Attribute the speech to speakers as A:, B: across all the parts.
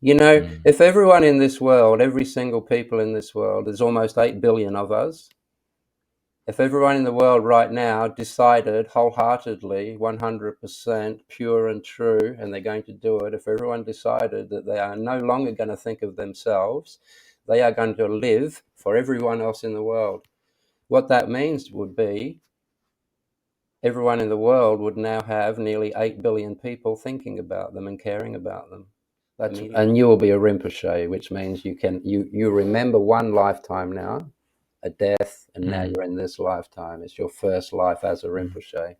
A: You know, if everyone in this world, every single people in this world, there's almost 8 billion of us. If everyone in the world right now decided wholeheartedly, 100% pure and true, and they're going to do it, if everyone decided that they are no longer going to think of themselves, they are going to live for everyone else in the world. What that means would be everyone in the world would now have nearly 8 billion people thinking about them and caring about them. And you will be a Rinpoche, which means you remember one lifetime now, a death, and now you're in this lifetime. It's your first life as a Rinpoche.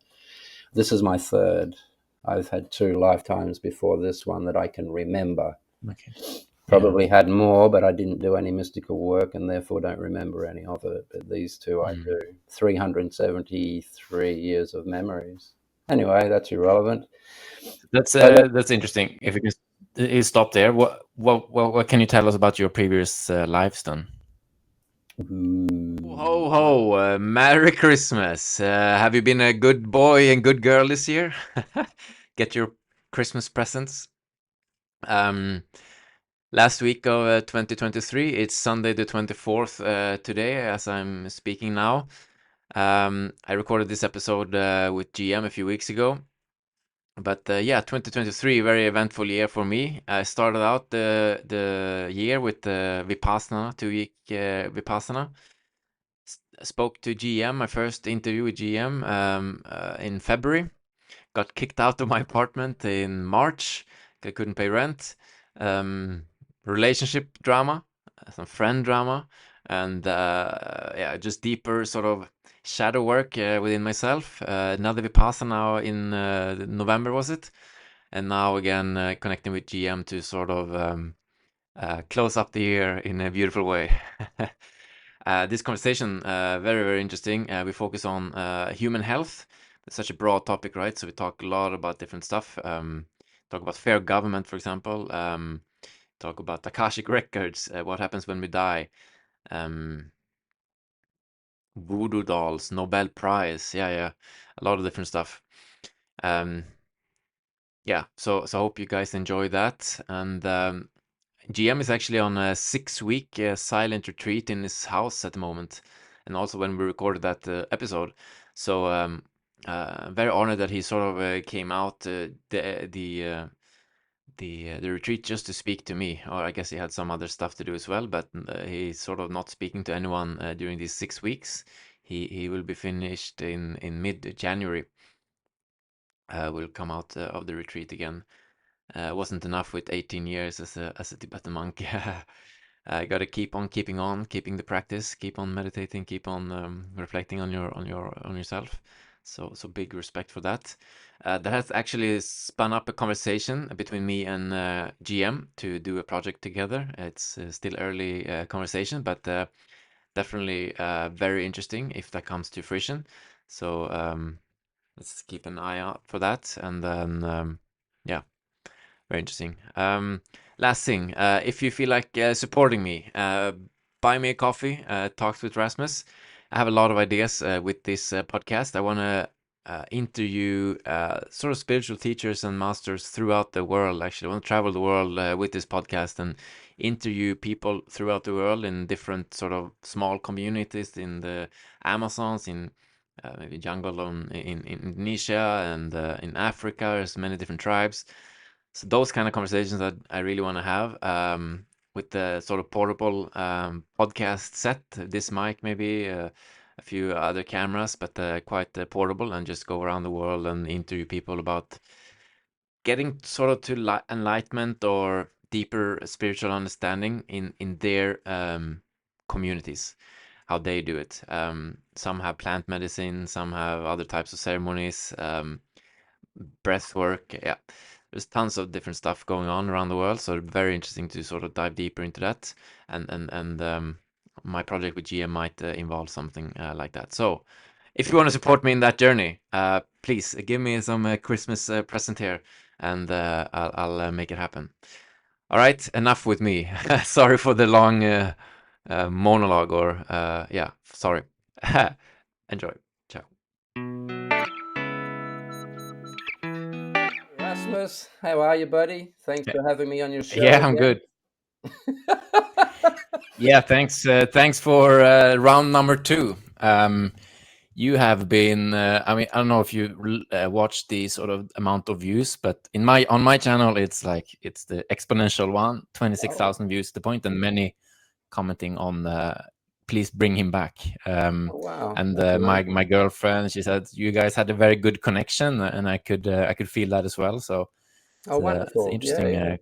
A: This is my third. I've had 2 lifetimes before this one that I can remember.
B: Okay.
A: Probably had more, but I didn't do any mystical work and therefore don't remember any of it. But these 2 I do. 373 years of memories. Anyway, that's irrelevant.
B: That's interesting. If you can stop there, what can you tell us about your previous lives then? Ho ho! Merry Christmas! Have you been a good boy and good girl this year? Get your Christmas presents. Last week of 2023, it's Sunday the 24th today, as I'm speaking now. I recorded this episode with GM a few weeks ago. But yeah, 2023, very eventful year for me. I started out the year with Vipassana, 2-week Vipassana. Spoke to GM, my first interview with GM in February. Got kicked out of my apartment in March. I couldn't pay rent. Relationship drama, some friend drama, and yeah, just deeper sort of shadow work within myself. Another Vipassana in November, was it? And now again connecting with GM to sort of close up the year in a beautiful way. This conversation, very, very interesting. We focus on human health. It's such a broad topic, right? So we talk a lot about different stuff. Talk about fair government, for example. Talk about akashic records, what happens when we die. Voodoo dolls, Nobel Prize. Yeah. A lot of different stuff. Yeah, so I hope you guys enjoy that. And GM is actually on a 6-week silent retreat in his house at the moment, and also when we recorded that episode. So very honored that he sort of came out the retreat just to speak to me, or I guess he had some other stuff to do as well. But he's sort of not speaking to anyone during these 6 weeks. He will be finished in mid-January. Will come out of the retreat again. Wasn't enough with 18 years as a Tibetan monk. I got to keep on keeping the practice, keep on meditating, keep on reflecting on yourself. So big respect for that. That has actually spun up a conversation between me and GM to do a project together. It's still early conversation, but definitely very interesting if that comes to fruition. So let's keep an eye out for that. And then yeah. Very interesting. Last thing, if you feel like supporting me, buy me a coffee, Talks with Rasmus. I have a lot of ideas with this podcast. I want to interview sort of spiritual teachers and masters throughout the world. Actually, I want to travel the world with this podcast and interview people throughout the world in different sort of small communities in the Amazons, in maybe jungle in Indonesia and in Africa. There's many different tribes. So those kind of conversations that I really want to have with the sort of portable podcast set, this mic maybe, a few other cameras, but quite portable, and just go around the world and interview people about getting sort of to enlightenment or deeper spiritual understanding in their communities, how they do it. Some have plant medicine, some have other types of ceremonies, breath work. Yeah, there's tons of different stuff going on around the world, so very interesting to sort of dive deeper into that. And my project with GM might involve something like that. So if you want to support me in that journey, please give me some Christmas present here, and I'll make it happen. All right, enough with me. Sorry for the long monologue, or yeah, sorry. Enjoy. Ciao.
A: Rasmus. How are you, buddy? Thanks for having me on your show
B: Yeah, I'm
A: again.
B: good. Yeah, thanks. Thanks for round number 2. You have been. I mean, I don't know if you watched the sort of amount of views, but on my channel, it's the exponential one, 26,000 views at the point, and many commenting on please bring him back.
A: Oh, wow.
B: And
A: That's amazing.
B: my girlfriend, she said you guys had a very good connection, and I could feel that as well. So
A: Oh,
B: it's
A: wonderful. Yeah,
B: interesting.
A: yeah.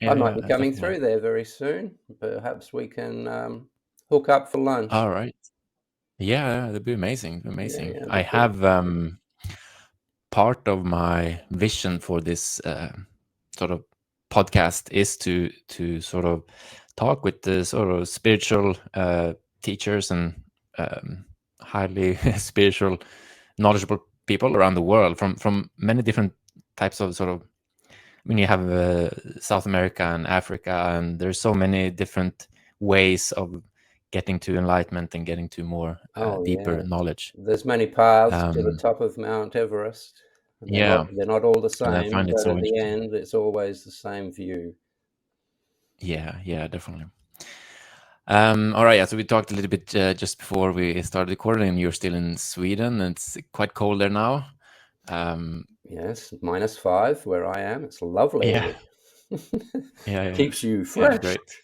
A: I
B: Yeah,
A: might
B: yeah,
A: be coming
B: definitely.
A: through there very soon. Perhaps we can hook up for lunch.
B: All right. Yeah, that'd be amazing.
A: Yeah,
B: Amazing.
A: yeah, it'd
B: I
A: be good.
B: have part of my vision for this sort of podcast is to sort of talk with the sort of spiritual teachers and highly spiritual, knowledgeable people around the world from many different types of sort of. I mean, you have South America and Africa, and there's so many different ways of getting to enlightenment and getting to more
A: Oh,
B: deeper
A: yeah.
B: knowledge.
A: There's many paths to the
B: Um,
A: top of Mount Everest, and
B: yeah,
A: they're not all the
B: and I
A: same,
B: find it
A: but
B: so
A: at the
B: interesting.
A: end, it's always the same view.
B: Yeah, definitely. All right, yeah. So we talked a little bit just before we started recording. You're still in Sweden, and it's quite cold there now.
A: Yes, -5 where I am. It's
B: Yeah,
A: lovely.
B: yeah,
A: Keeps you
B: yeah.
A: fresh.
B: Great.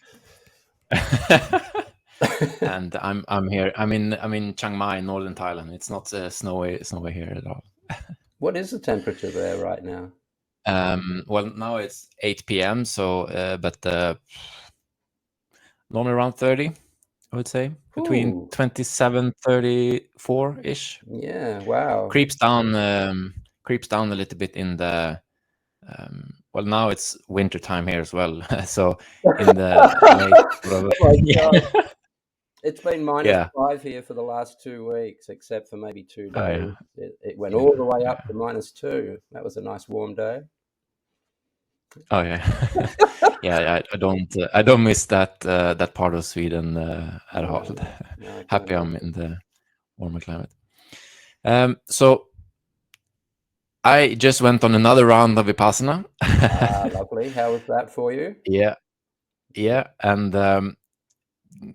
B: And I'm here. I'm in Chiang Mai, northern Thailand. It's not snowy here at all.
A: What is the temperature there right now?
B: Well, now it's 8 p.m. So, but normally around 30, I would say, between
A: Ooh,
B: 27, 34 ish.
A: yeah, wow.
B: Creeps down a little bit in the. Well, now it's winter time here as well. So in the late sort of
A: Oh my God.
B: yeah,
A: It's been
B: yeah,
A: -5 here for the last 2 weeks, except for maybe two
B: oh yeah,
A: days. It went
B: yeah,
A: all the way up
B: yeah.
A: to -2. That was a nice warm day.
B: Oh yeah, yeah. I don't miss that part of Sweden at all.
A: No, no, I can
B: Happy I'm
A: imagine.
B: in the warmer climate. So I just went on another round of Vipassana.
A: Ah, lovely. How was that for you?
B: Yeah, and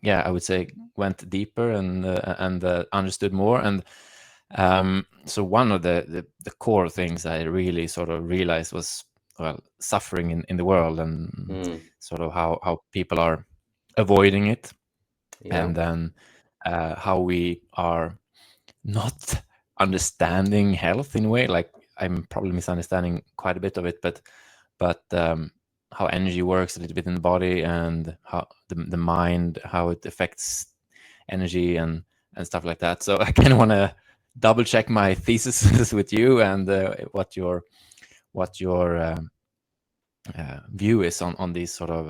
B: yeah, I would say went deeper and understood more. And so one of the core things I really sort of realized was, well, suffering in the world, and
A: Mm,
B: sort of how people are avoiding it,
A: yeah.
B: and then how we are not understanding health in a way. Like, I'm probably misunderstanding quite a bit of it, but how energy works a little bit in the body, and how the mind, how it affects energy and stuff like that. So I kind of want to double check my thesis with you, and what your view is on these sort of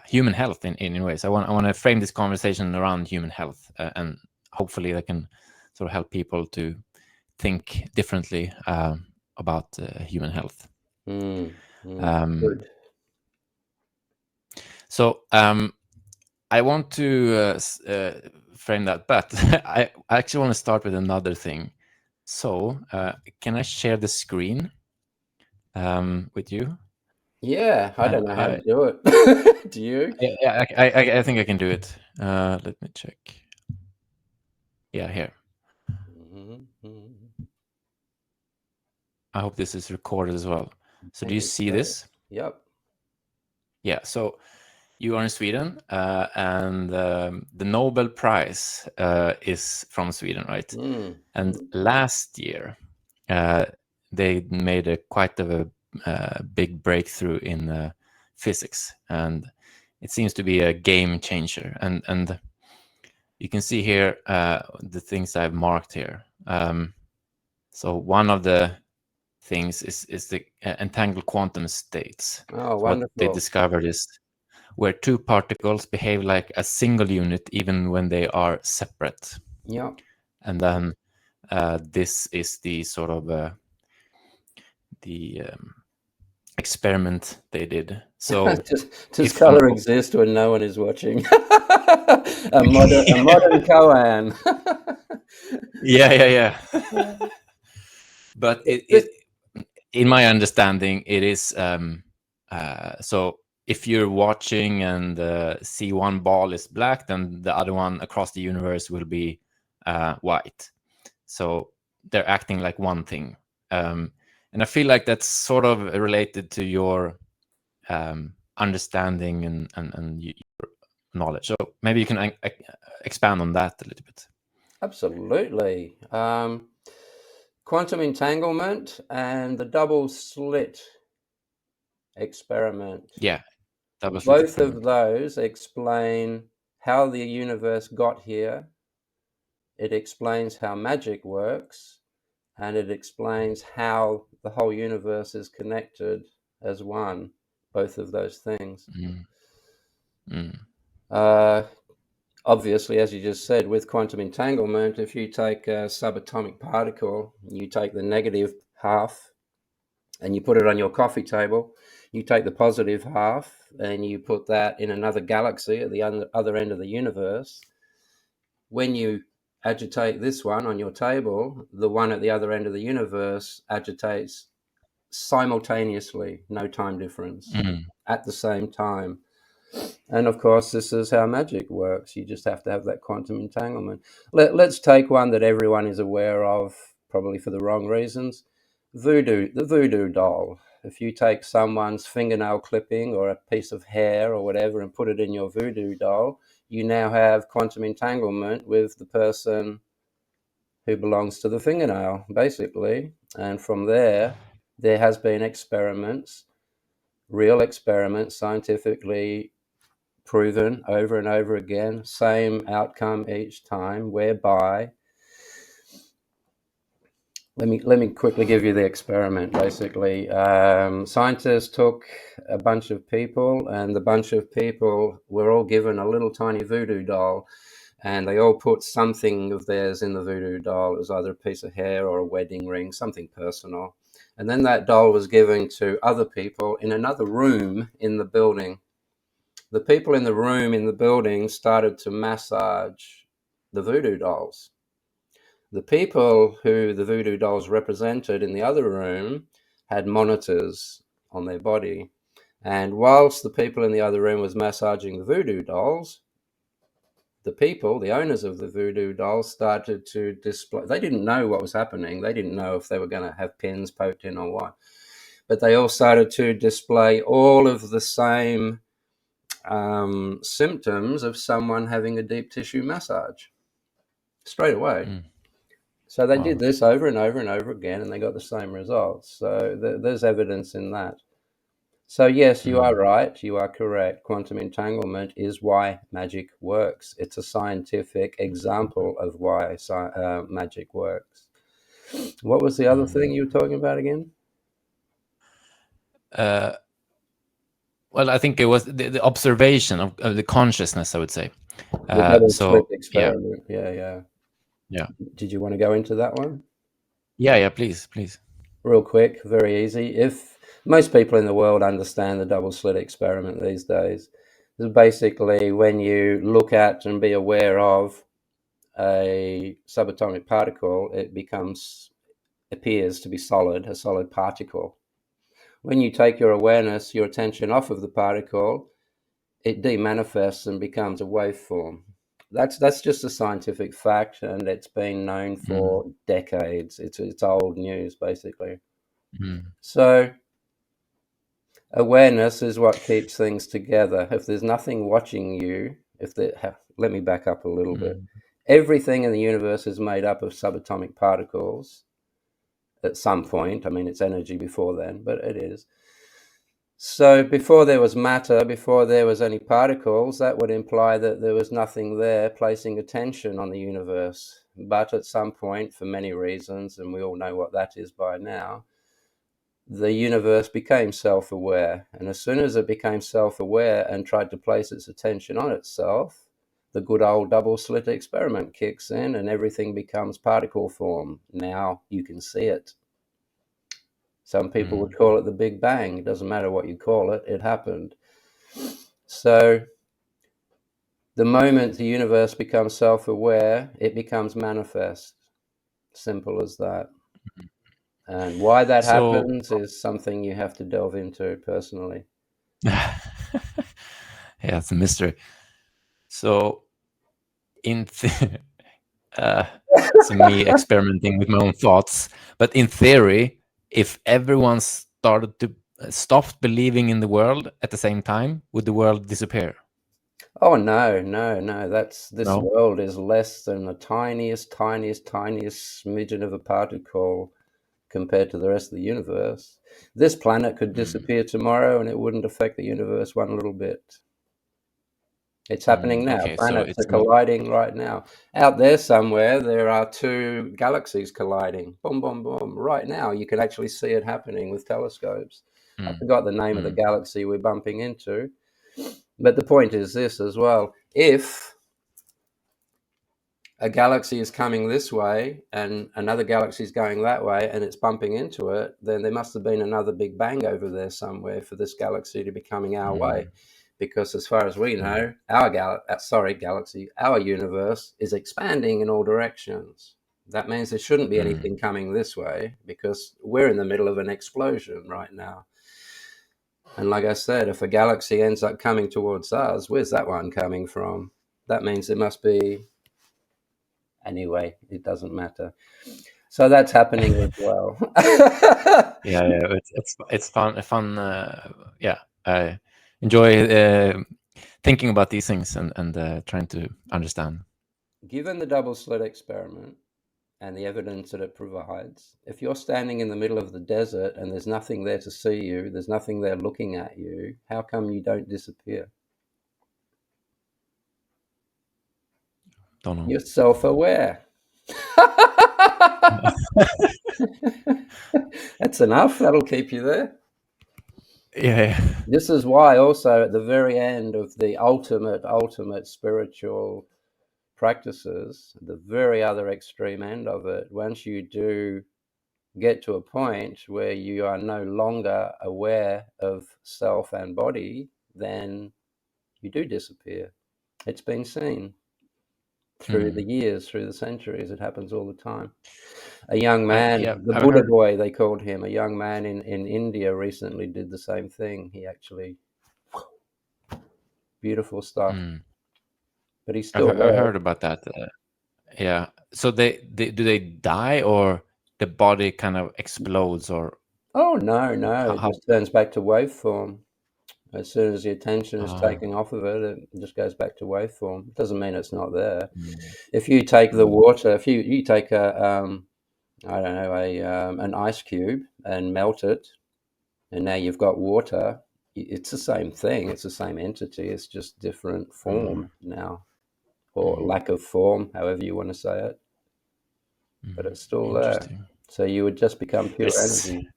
B: human health in ways. I want to frame this conversation around human health, and hopefully that can sort of help people to think differently about human health.
A: Mm, mm,
B: Um,
A: good.
B: so I want to frame that, but I actually want to start with another thing. So can I share the screen with you?
A: Yeah, I
B: And
A: don't know how to do it. Do you?
B: I think I can do it. Let me check. Yeah, here.
A: Mhm.
B: I hope this is recorded as well. So do
A: I
B: you
A: think
B: see
A: so.
B: this?
A: Yep.
B: Yeah. So you are in Sweden, and the Nobel Prize is from Sweden, right?
A: Mm,
B: And
A: mm.
B: last year, uh, they made quite of a big breakthrough in physics, and it seems to be a game changer. And you can see here the things I've marked here. So one of the things is the entangled quantum states.
A: Oh,
B: So what they
A: wonderful.
B: discovered is where two particles behave like a single unit even when they are separate.
A: Yep.
B: And then this is the sort of the experiment they did. So
A: Does
B: if an
A: color exist when no one is watching? A modern koan.
B: yeah, but
A: This,
B: in my understanding, it is so if you're watching and see one ball is black, then the other one across the universe will be white. So they're acting like one thing. And I feel like that's sort of related to your understanding and your knowledge. So maybe you can expand on that a little bit.
A: Absolutely. Quantum entanglement and the double slit experiment.
B: Yeah, that was
A: Both of those explain how the universe got here. It explains how magic works, and it explains how the whole universe is connected as one. Both of those things. Obviously, as you just said, with quantum entanglement, if you take a subatomic particle, you take the negative half and you put it on your coffee table, you take the positive half and you put that in another galaxy at the other end of the universe. When you agitate this one on your table, the one at the other end of the universe agitates simultaneously, no time difference, at the same time. And of course, this is how magic works. You just have to have that quantum entanglement. Let's take one that everyone is aware of, probably for the wrong reasons. The voodoo doll. If you take someone's fingernail clipping or a piece of hair or whatever and put it in your voodoo doll, you now have quantum entanglement with the person who belongs to the fingernail, basically. And from there has been experiments, real experiments, scientifically proven over and over again, same outcome each time, whereby let me quickly give you the experiment. Basically, scientists took a bunch of people, and the bunch of people were all given a little tiny voodoo doll, and they all put something of theirs in the voodoo doll. It was either a piece of hair or a wedding ring, something personal. And then that doll was given to other people in another room in the building. The people in the room in the building started to massage the voodoo dolls. The people who the voodoo dolls represented in the other room had monitors on their body. And whilst the people in the other room was massaging the voodoo dolls, the people, the owners of the voodoo dolls, started to display. They didn't know what was happening. They didn't know if they were going to have pins poked in or what. But they all started to display all of the same symptoms of someone having a deep tissue massage straight away. So they did this over and over and over again, and they got the same results. So there's evidence in that. So yes, you are right. You are correct. Quantum entanglement is why magic works. It's a scientific example of why magic works. What was the other thing you were talking about again?
B: Well, I think it was the observation of the consciousness, I would say.
A: The double slit
B: So yeah,
A: experiment. Yeah.
B: yeah,
A: Did you want to go into that one?
B: yeah. Please, please.
A: Real quick, very easy. If most people in the world understand the double slit experiment these days, it's basically when you look at and be aware of a subatomic particle, it appears to be solid, a solid particle. When you take your awareness, your attention off of the particle, it demanifests and becomes a waveform. That's just a scientific fact, and it's been known for decades. It's old news, basically. So awareness is what keeps things together. If there's nothing watching you, let me back up a little bit. Everything in the universe is made up of subatomic particles at some point. I mean, it's energy before then, but it is. So before there was matter, before there was any particles, that would imply that there was nothing there placing attention on the universe. But at some point, for many reasons, and we all know what that is by now, the universe became self-aware. And as soon as it became self-aware and tried to place its attention on itself, the good old double slit experiment kicks in and everything becomes particle form. Now you can see it. Some people would call it the Big Bang. It doesn't matter what you call it, it happened. So the moment the universe becomes self-aware, it becomes manifest. Simple as that. And why that
B: So
A: happens is something you have to delve into personally.
B: yeah, it's a mystery. So in uh, it's me experimenting with my own thoughts, but in theory, if everyone started to stopped believing in the world at the same time, would the world disappear?
A: Oh no, no, no. This
B: No.
A: world is less than the tiniest, tiniest, tiniest smidgen of a particle compared to the rest of the universe. This planet could
B: Mm,
A: disappear tomorrow and it wouldn't affect the universe one little bit. It's happening now.
B: okay, so
A: Planets are
B: it's not.
A: colliding right now. Out there somewhere, there are two galaxies colliding. Boom, boom, boom. Right now, you can actually see it happening with telescopes. I
B: Mm,
A: forgot the name of the
B: mm,
A: galaxy we're bumping into. But the point is this as well. If a galaxy is coming this way and another galaxy is going that way and it's bumping into it, then there must have been another big bang over there somewhere for this galaxy to be coming our way.
B: mm,
A: Because as far as we
B: mm,
A: know, our galaxy, our universe is expanding in all directions. That means there shouldn't be
B: mm,
A: anything coming this way because we're in the middle of an explosion right now. And like I said, if a galaxy ends up coming towards us, where's that one coming from? That means it must be. Anyway, it doesn't matter. So that's happening as well.
B: yeah, yeah, it's fun. Yeah, I enjoy thinking about these things and trying to understand.
A: Given the double slit experiment and the evidence that it provides, if you're standing in the middle of the desert and there's nothing there to see you, there's nothing there looking at you, how come you don't disappear?
B: Don't know.
A: You're self aware. That's enough. That'll keep you there.
B: Yeah, yeah.
A: This is why, also, at the very end of the ultimate spiritual practices, the very other extreme end of it, once you do get to a point where you are no longer aware of self and body, then you do disappear. It's been seen through the
B: Mm.
A: years, through the centuries. It happens all the time. A young man,
B: Yeah,
A: the
B: I've
A: Buddha
B: heard.
A: boy, they called him, a young man in India recently did the same thing. He actually, beautiful stuff,
B: Mm,
A: but he's
B: I've
A: still
B: I've
A: there.
B: heard about that. Yeah. So they do they die or the body kind of explodes or
A: Oh, no, no, it
B: how?
A: just turns back to waveform. As soon as the attention is
B: Ah.
A: taken off of it, it just goes back to waveform. It doesn't mean it's not there.
B: Mm,
A: If you take the
B: mm,
A: water, if you take I don't know, an ice cube and melt it, and now you've got water. It's the same thing. It's the same entity. It's just different
B: mm,
A: form now, or
B: mm,
A: lack of form, however you want to say it. But
B: mm.
A: it's still there.
B: Interesting.
A: So you would just become pure
B: There's
A: energy.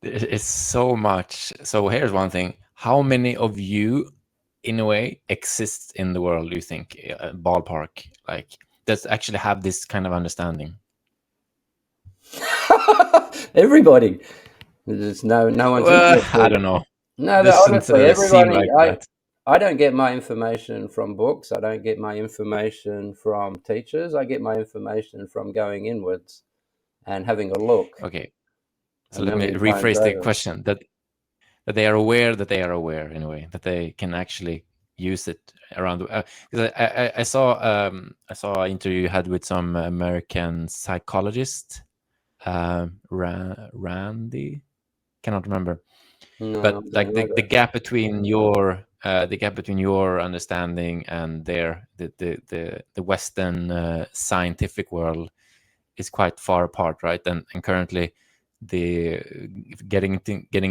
B: it's so much. So here's one thing. How many of you, in a way, exists in the world, do you think? Ballpark, like, does actually have this kind of understanding?
A: Everybody. There's no one's
B: I
A: interested.
B: don't know.
A: No,
B: Doesn't
A: honestly,
B: seem
A: everybody.
B: like that.
A: I don't get my information from books. I don't get my information from teachers. I get my information from going inwards and having a look
B: Okay,
A: a
B: so let me
A: million times
B: rephrase the
A: over.
B: question. That they are aware that they are aware in a way that they can actually use it around the 'cause I saw an interview you had with some American psychologist, Randy, cannot remember,
A: No,
B: but
A: I don't
B: like
A: know
B: the
A: that.
B: gap between your understanding and their the Western scientific world is quite far apart, right? And currently the getting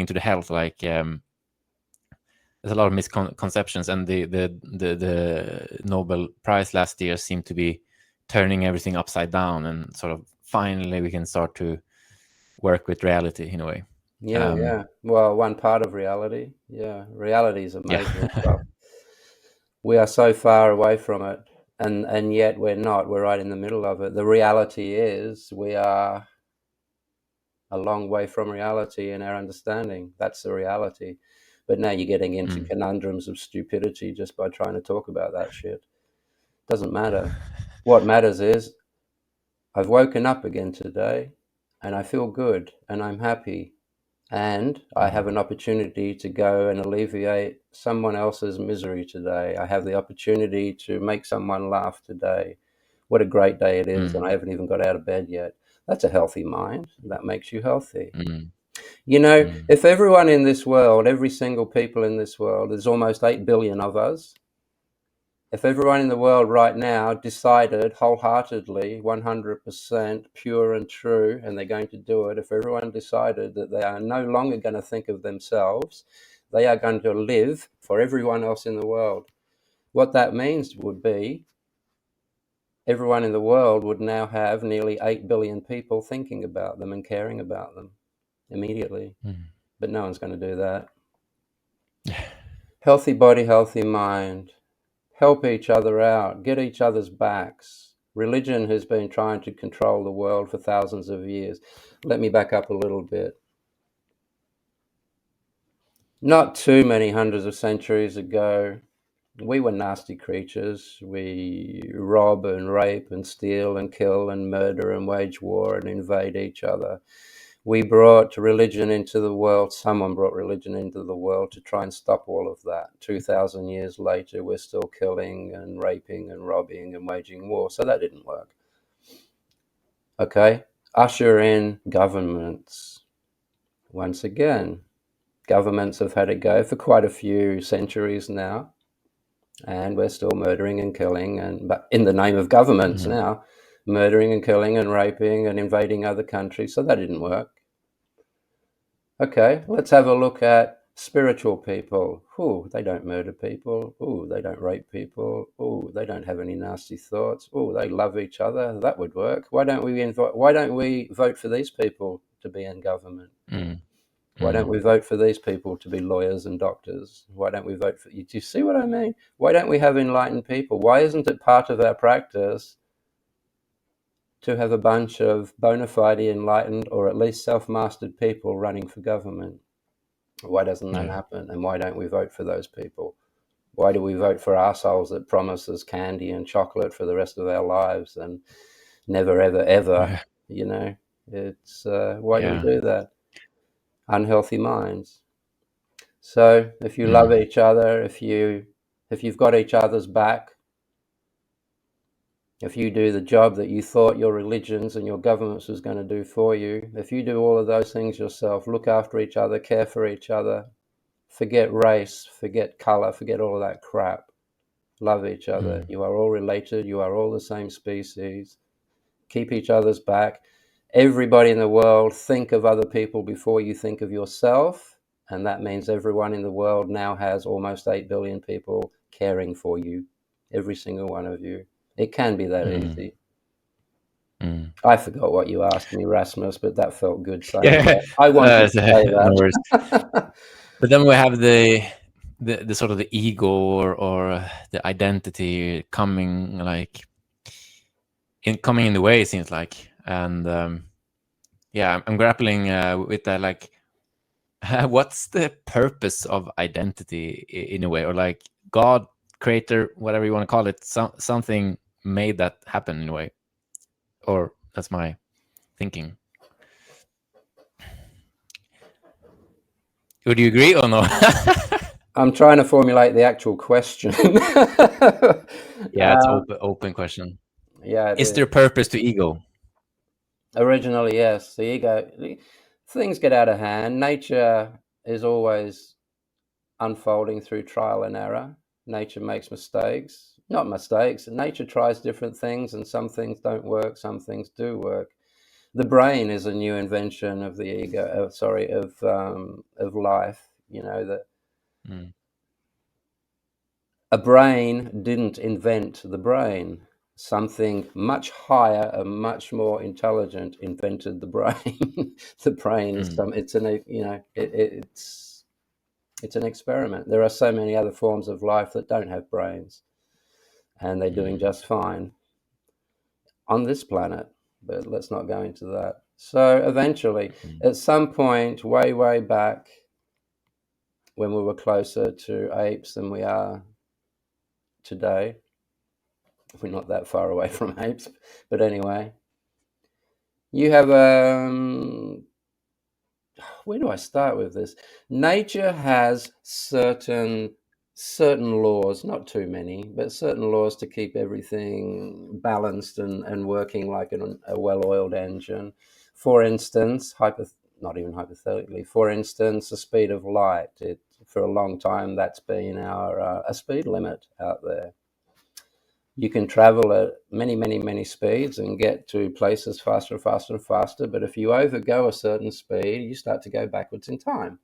B: into the health, like there's a lot of misconceptions, and the Nobel Prize last year seemed to be turning everything upside down, and sort of finally we can start to work with reality in a way.
A: Yeah,
B: Um,
A: yeah. Well, one part of reality. Yeah, reality is
B: yeah.
A: amazing stuff. We are so far away from it, and yet we're not. We're right in the middle of it. The reality is we are a long way from reality in our understanding. That's the reality. But now you're getting into
B: Mm.
A: conundrums of stupidity just by trying to talk about that shit. Doesn't matter. What matters is I've woken up again today and I feel good, and I'm happy, and I have an opportunity to go and alleviate someone else's misery today. I have the opportunity to make someone laugh today. What a great day it is, and I haven't even got out of bed yet. That's a healthy mind. That makes you healthy. You know, if everyone in this world, every single people in this world, there's almost 8 billion of us, if everyone in the world right now decided wholeheartedly, 100% pure and true, and they're going to do it, if everyone decided that they are no longer going to think of themselves, they are going to live for everyone else in the world. What that means would be everyone in the world would now have nearly 8 billion people thinking about them and caring about them immediately. But no one's going to do that. Healthy body, healthy mind. Help each other out, get each other's backs. Religion has been trying to control the world for thousands of years. Let me back up a little bit. Not too many hundreds of centuries ago, we were nasty creatures. We rob and rape and steal and kill and murder and wage war and invade each other. We brought religion into the world. Someone brought religion into the world to try and stop all of that. 2,000 years later, we're still killing and raping and robbing and waging war. So that didn't work. Okay, usher in governments. Once again, governments have had a go for quite a few centuries now, and we're still murdering and killing, but in the name of governments now, murdering and killing and raping and invading other countries. So that didn't work. Okay, let's have a look at spiritual people. Ooh, they don't murder people. Ooh, they don't rape people. Ooh, they don't have any nasty thoughts. Ooh, they love each other. That would work. Why don't we vote for these people to be in government? Why don't we vote for these people to be lawyers and doctors? Why don't we vote for you? Do you see what I mean? Why don't we have enlightened people? Why isn't it part of our practice to have a bunch of bona fide enlightened or at least self-mastered people running for government? Why doesn't that happen? And why don't we vote for those people? Why do we vote for assholes that promise us candy and chocolate for the rest of our lives and never, ever, ever? You know, it's why do we do that? Unhealthy minds. So if you love each other, if you've got each other's back, if you do the job that you thought your religions and your governments was going to do for you, if you do all of those things yourself, look after each other, care for each other, forget race, forget color, forget all of that crap, love each other. You are all related. You are all the same species. Keep each other's back. Everybody in the world, think of other people before you think of yourself. And that means everyone in the world now has almost 8 billion people caring for you, every single one of you. It can be that easy. I forgot what you asked me, Rasmus, but that felt good saying
B: Yeah,
A: that. I wanted to say
B: no worries.
A: that.
B: But then we have the sort of the ego or the identity coming coming in the way, it seems like. And yeah, I'm grappling with that. Like, what's the purpose of identity in a way, or like God, creator, whatever you want to call it, something made that happen in a way, or that's my thinking. Would you agree or no?
A: I'm trying to formulate the actual question.
B: Yeah, it's open question.
A: Yeah, it
B: Is
A: is.
B: there purpose to ego?
A: Originally, yes. The ego, things get out of hand. Nature is always unfolding through trial and error. Nature makes mistakes, not mistakes. Nature tries different things, and some things don't work, some things do work. The brain is a new invention of the ego. Of life. You know that a brain didn't invent the brain. Something much higher and much more intelligent invented the brain. The brain is it's an experiment. There are so many other forms of life that don't have brains, and they're doing just fine on this planet. But let's not go into that. So eventually, at some point, way back, when we were closer to apes than we are today, we're not that far away from apes, but anyway, You have where do I start with this? Nature has certain laws, not too many, but certain laws to keep everything balanced and working like a well-oiled engine. For instance, not even hypothetically, for instance, the speed of light. For a long time, that's been our a speed limit out there. You can travel at many, many, many speeds and get to places faster and faster and faster. But if you overgo a certain speed, you start to go backwards in time.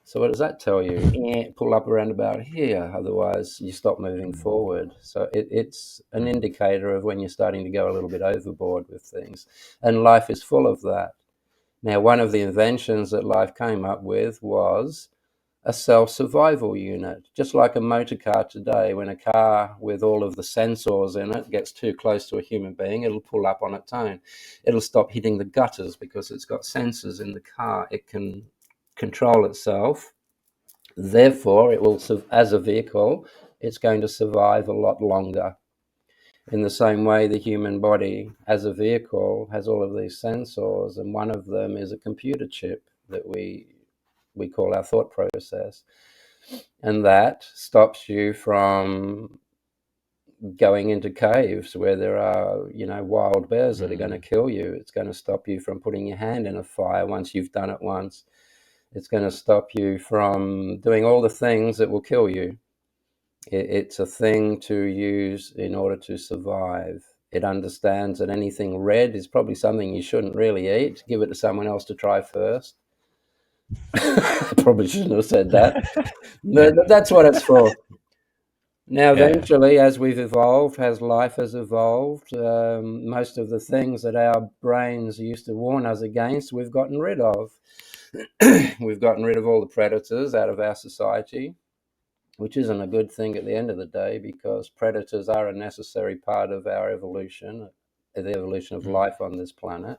A: So what does that tell you? Pull up around about here, otherwise you stop moving forward. So it's an indicator of when you're starting to go a little bit overboard with things. And life is full of that. Now, one of the inventions that life came up with was a self-survival unit, just like a motor car today. When a car with all of the sensors in it gets too close to a human being, it'll pull up on its own. It'll stop hitting the gutters because it's got sensors in the car. It can control itself. Therefore, it will, as a vehicle, it's going to survive a lot longer. In the same way, the human body, as a vehicle, has all of these sensors, and one of them is a computer chip that we call our thought process. And that stops you from going into caves where there are, wild bears that are going to kill you. It's going to stop you from putting your hand in a fire once you've done it once. It's going to stop you from doing all the things that will kill you. It's a thing to use in order to survive. It understands that anything red is probably something you shouldn't really eat. Give it to someone else to try first. Probably shouldn't have said that.
B: Yeah.
A: But that's what it's for. Now,
B: Yeah.
A: eventually, as we've evolved, as life has evolved, most of the things that our brains used to warn us against, we've gotten rid of. We've gotten rid of all the predators out of our society, which isn't a good thing at the end of the day, because predators are a necessary part of our evolution, the evolution of life on this planet.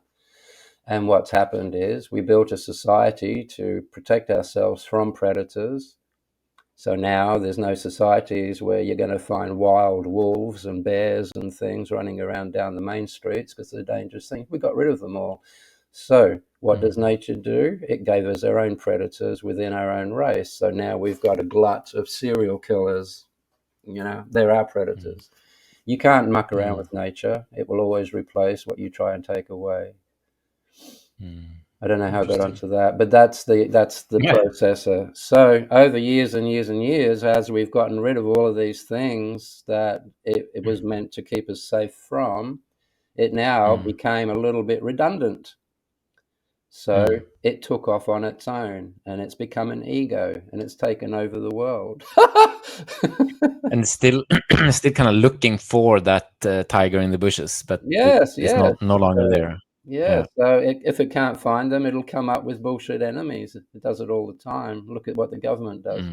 A: And what's happened is we built a society to protect ourselves from predators. So now there's no societies where you're going to find wild wolves and bears and things running around down the main streets because they're dangerous things. We got rid of them all. So what does nature do? It gave us our own predators within our own race. So now we've got a glut of serial killers. They're our predators. You can't muck around with nature. It will always replace what you try and take away. I don't know how I got
B: Interesting.
A: onto that, but that's the
B: Yeah.
A: processor. So over years and years and years, as we've gotten rid of all of these things that it was meant to keep us safe from, it now became a little bit redundant. So it took off on its own, and it's become an ego, and it's taken over the world.
B: And still, still kind of looking for that tiger in the bushes, but
A: Yes,
B: it's
A: yes.
B: not no longer there.
A: Yeah,
B: Yeah.
A: so if it can't find them, it'll come up with bullshit enemies. It does it all the time. Look at what the government does.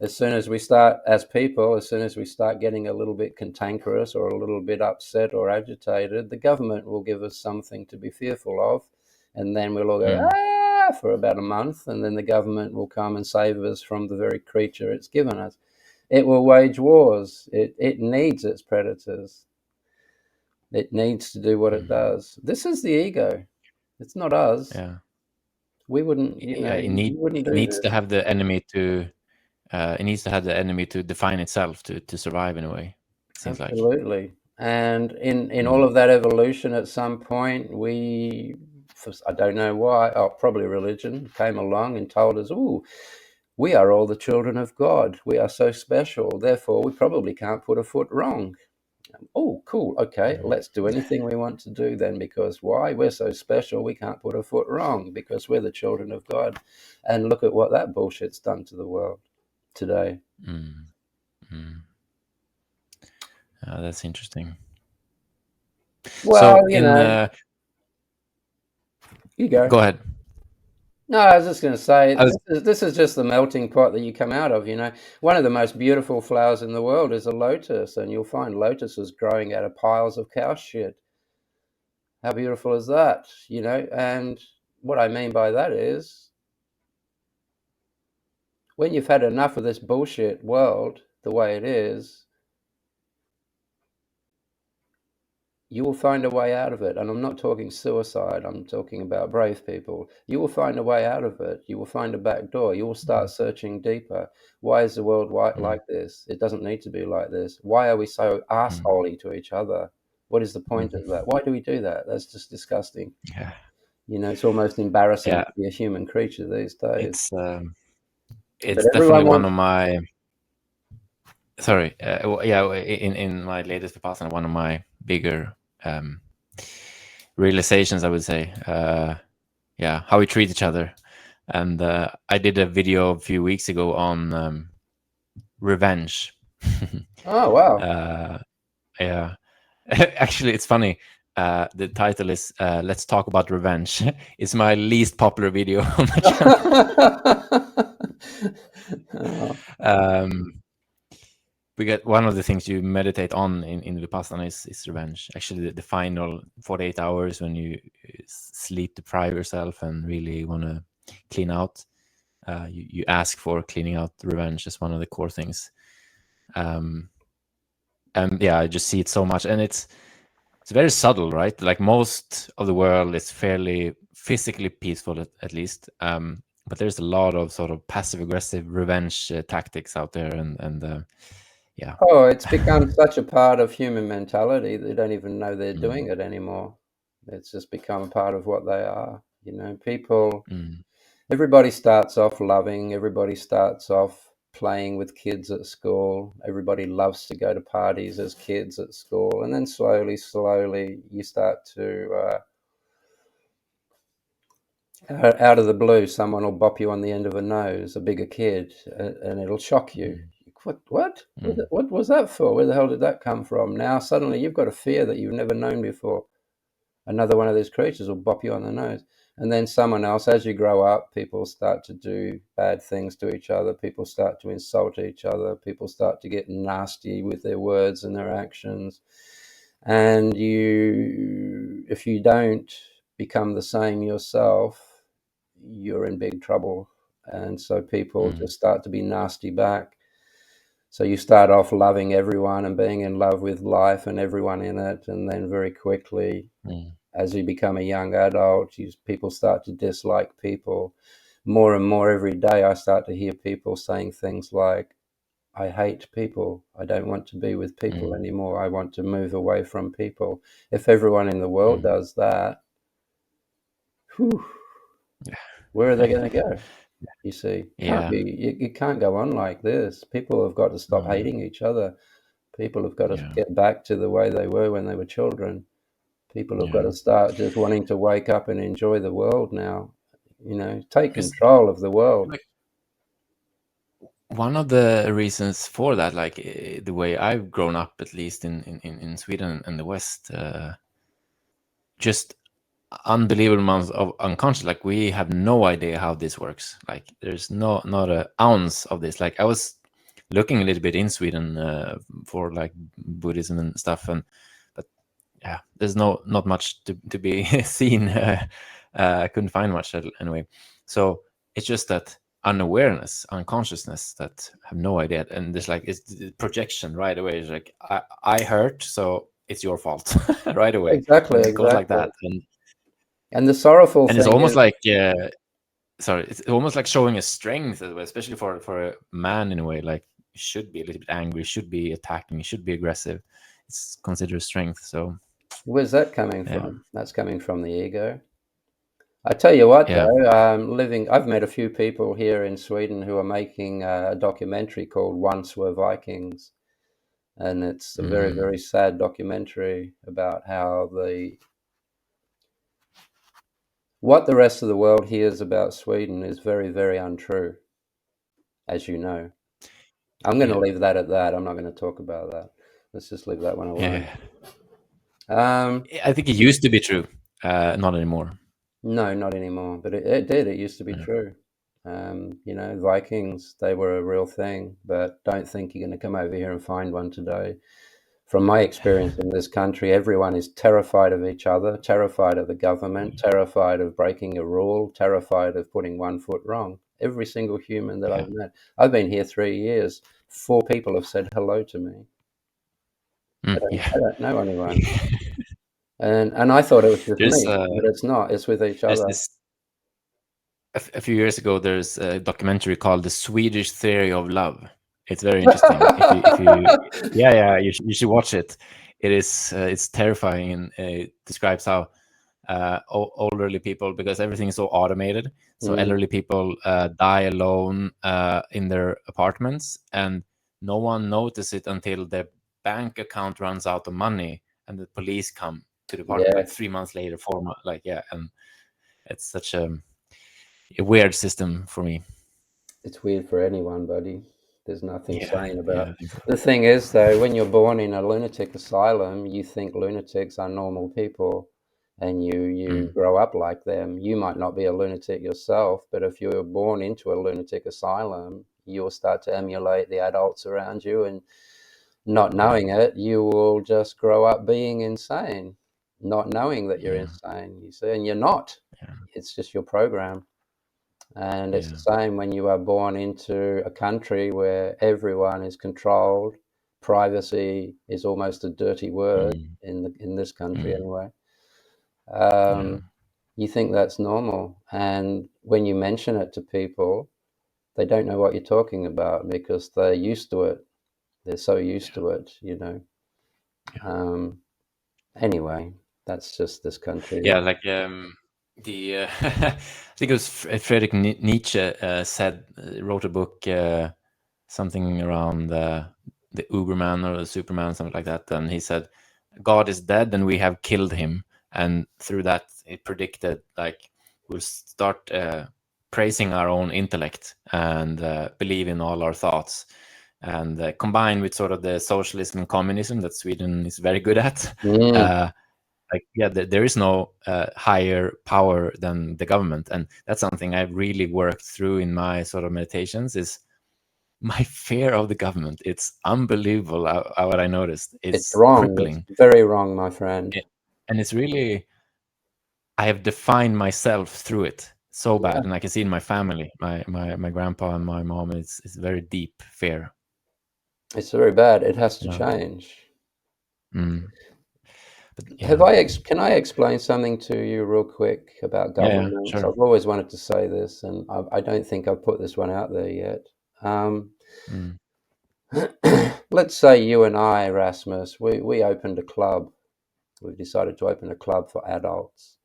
A: As soon as we start, as people, as soon as we start getting a little bit cantankerous or a little bit upset or agitated, the government will give us something to be fearful of. And then we'll all go, ah, for about a month. And then the government will come and save us from the very creature it's given us. It will wage wars. It needs its predators. It needs to do what it does. This is the ego. It's not us.
B: Yeah.
A: We wouldn't,
B: Yeah.
A: you wouldn't
B: It
A: do
B: needs to
A: this.
B: have the enemy to. It needs to have the enemy to define itself to survive in a way. It seems like.
A: Absolutely. And in all of that evolution, at some point, I don't know why, oh, probably religion came along and told us, oh, we are all the children of God. We are so special. Therefore, we probably can't put a foot wrong. Oh, cool. Okay, let's do anything we want to do then, because why? We're so special, we can't put a foot wrong because we're the children of God. And look at what that bullshit's done to the world today.
B: Mm. Mm. That's interesting. So
A: Well,
B: in
A: you go.
B: go ahead.
A: No, I was just going to say,
B: I was,
A: this is just the melting pot that you come out of. One of the most beautiful flowers in the world is a lotus, and you'll find lotuses growing out of piles of cow shit. How beautiful is that? And what I mean by that is, when you've had enough of this bullshit world the way it is, you will find a way out of it. And I'm not talking suicide, I'm talking about brave people. You will find a way out of it. You will find a back door. You will start searching deeper. Why is the world
B: mm,
A: like this? It doesn't need to be like this. Why are we so
B: mm,
A: arseholey to each other? What is the point of
B: mm.
A: that? Why do we do that? That's just disgusting.
B: Yeah,
A: You know, it's almost embarrassing
B: yeah.
A: to be a human creature these days.
B: It's
A: But
B: it's definitely
A: everyone
B: one
A: wants.
B: of my sorry. Yeah, in my latest vipassana, one of my bigger um, realizations, I would say. Yeah, how we treat each other. And I did a video a few weeks ago on revenge.
A: Oh, wow.
B: uh, yeah, actually, it's funny. The title is "Let's Talk About Revenge." It's my least popular video on my channel.
A: Oh.
B: um, we get one of the things you meditate on in Vipassana is revenge. Actually, the final 48 hours when you sleep deprive yourself and really want to clean out, you ask for cleaning out revenge as one of the core things. And yeah, I just see it so much, and it's very subtle, right? Like most of the world is fairly physically peaceful, at least. But there's a lot of sort of passive aggressive revenge tactics out there, and yeah.
A: Oh, it's become such a part of human mentality they don't even know they're doing
B: Mm,
A: it anymore. It's just become a part of what they are. You know, people,
B: mm,
A: everybody starts off loving, everybody starts off playing with kids at school, everybody loves to go to parties as kids at school, and then slowly, you start to, out of the blue, someone will bop you on the end of a nose, a bigger kid, and it'll shock you.
B: mm,
A: What?
B: mm,
A: What was that for? Where the hell did that come from? Now suddenly you've got a fear that you've never known before. Another one of these creatures will bop you on the nose. And then someone else, as you grow up, people start to do bad things to each other. People start to insult each other. People start to get nasty with their words and their actions. And if you don't become the same yourself, you're in big trouble. And so people
B: mm,
A: just start to be nasty back. So you start off loving everyone and being in love with life and everyone in it, and then very quickly,
B: mm,
A: as you become a young adult, people start to dislike people more and more every day. I start to hear people saying things like, I hate people. I don't want to be with people
B: mm,
A: anymore. I want to move away from people. If everyone in the world
B: mm.
A: does that, whew, where are they going to go? You see, can't
B: Yeah,
A: be. You can't go on like this. People have got to stop
B: mm,
A: hating each other. People have got to
B: yeah,
A: get back to the way they were when they were children. People have got
B: yeah.
A: to start just wanting to wake up and enjoy the world now. You know, take
B: Because
A: control of the world.
B: like one of the reasons for that, like the way I've grown up, at least in Sweden and the West, just unbelievable amounts of unconscious. Like we have no idea how this works. Like there's not a ounce of this. Like I was looking a little bit in Sweden for like Buddhism and stuff, and but yeah, there's not much to be seen. I couldn't find much anyway. So it's just that unawareness, unconsciousness that have no idea, and there's like it's the projection right away. It's like I hurt, so it's your fault right away,
A: Exactly,
B: and it goes like
A: exactly.
B: that,
A: And the sorrowful
B: and it's
A: thing
B: almost
A: is,
B: like sorry, it's almost like showing a strength, especially for a man in a way. Like you should be a little bit angry, should be attacking, should be aggressive. It's considered strength. So
A: where's that coming
B: yeah,
A: from? That's coming from the ego. I tell you what,
B: yeah.
A: though, I've met a few people here in Sweden who are making a documentary called Once Were Vikings. And it's a very,
B: Mm.
A: very sad documentary about how what the rest of the world hears about Sweden is very, very untrue, as you know. I'm going to
B: Yeah,
A: leave that at that. I'm not going to talk about that. Let's just leave that one alone.
B: yeah.
A: Um,
B: I think it used to be true, not anymore.
A: no, not anymore, but it did. It used to be
B: Yeah,
A: true. You know, Vikings, they were a real thing, but don't think you're going to come over here and find one today. From my experience in this country, everyone is terrified of each other, terrified of the government, terrified of breaking a rule, terrified of putting one foot wrong. Every single human that
B: yeah.
A: I've met. I've been here 3 years. 4 people have said hello to me.
B: Mm, yeah.
A: I don't know anyone. And I thought it was just
B: There's
A: me, but it's not. It's with each
B: there's
A: other.
B: this a few years ago. There's a documentary called "The Swedish Theory of Love." It's very interesting. If you yeah, you should watch it. It is it's terrifying, and it describes how elderly people, because everything is so automated. So
A: Mm,
B: elderly people die alone in their apartments, and no one notices it until their bank account runs out of money, and the police come to the apartment
A: yeah,
B: like 3 months later, 4 months, like yeah, and it's such a weird system for me.
A: it's weird for anyone, buddy. There's nothing
B: Yeah,
A: sane
B: yeah,
A: about.
B: I think so.
A: The thing is, though, when you're born in a lunatic asylum, you think lunatics are normal people, and you
B: Mm,
A: grow up like them. You might not be a lunatic yourself, but if you were born into a lunatic asylum, you'll start to emulate the adults around you, and not
B: yeah,
A: knowing it, you will just grow up being insane, not knowing that you're
B: yeah,
A: insane. You see, and you're not.
B: yeah,
A: It's just your program. And it's the
B: yeah.
A: same when you are born into a country where everyone is controlled. Privacy is almost a dirty word
B: Mm,
A: in this country
B: mm,
A: anyway.
B: yeah,
A: Um, you think that's normal, and when you mention it to people, they don't know what you're talking about because they're used to it. They're so used
B: yeah,
A: to it, you know.
B: yeah.
A: Um, anyway, that's just this country.
B: Yeah, like I think it was Friedrich Nietzsche said wrote a book something around the Uberman or the Superman, something like that, and he said God is dead and we have killed him, and through that it predicted like we'll start praising our own intellect and believe in all our thoughts, and combined with sort of the socialism and communism that Sweden is very good at.
A: Mm,
B: Uh, like yeah, there is no higher power than the government, and that's something I've really worked through in my sort of meditations. Is my fear of the government. It's unbelievable what I noticed.
A: it's
B: It's
A: wrong. It's
B: crippling.
A: very wrong, my friend.
B: It, and it's really, I have defined myself through it so
A: Yeah,
B: bad, and I can see in my family, my grandpa and my mom. It's very deep fear.
A: it's very bad. It has to
B: Yeah.
A: change.
B: Mm. But
A: Have
B: yeah,
A: can I explain something to you real quick about
B: yeah, yeah,
A: governments?
B: sure.
A: I've always wanted to say this, and I don't think I've put this one out there yet. Um,
B: Mm.
A: let's say you and I, Rasmus, we opened a club. We've decided to open a club for adults.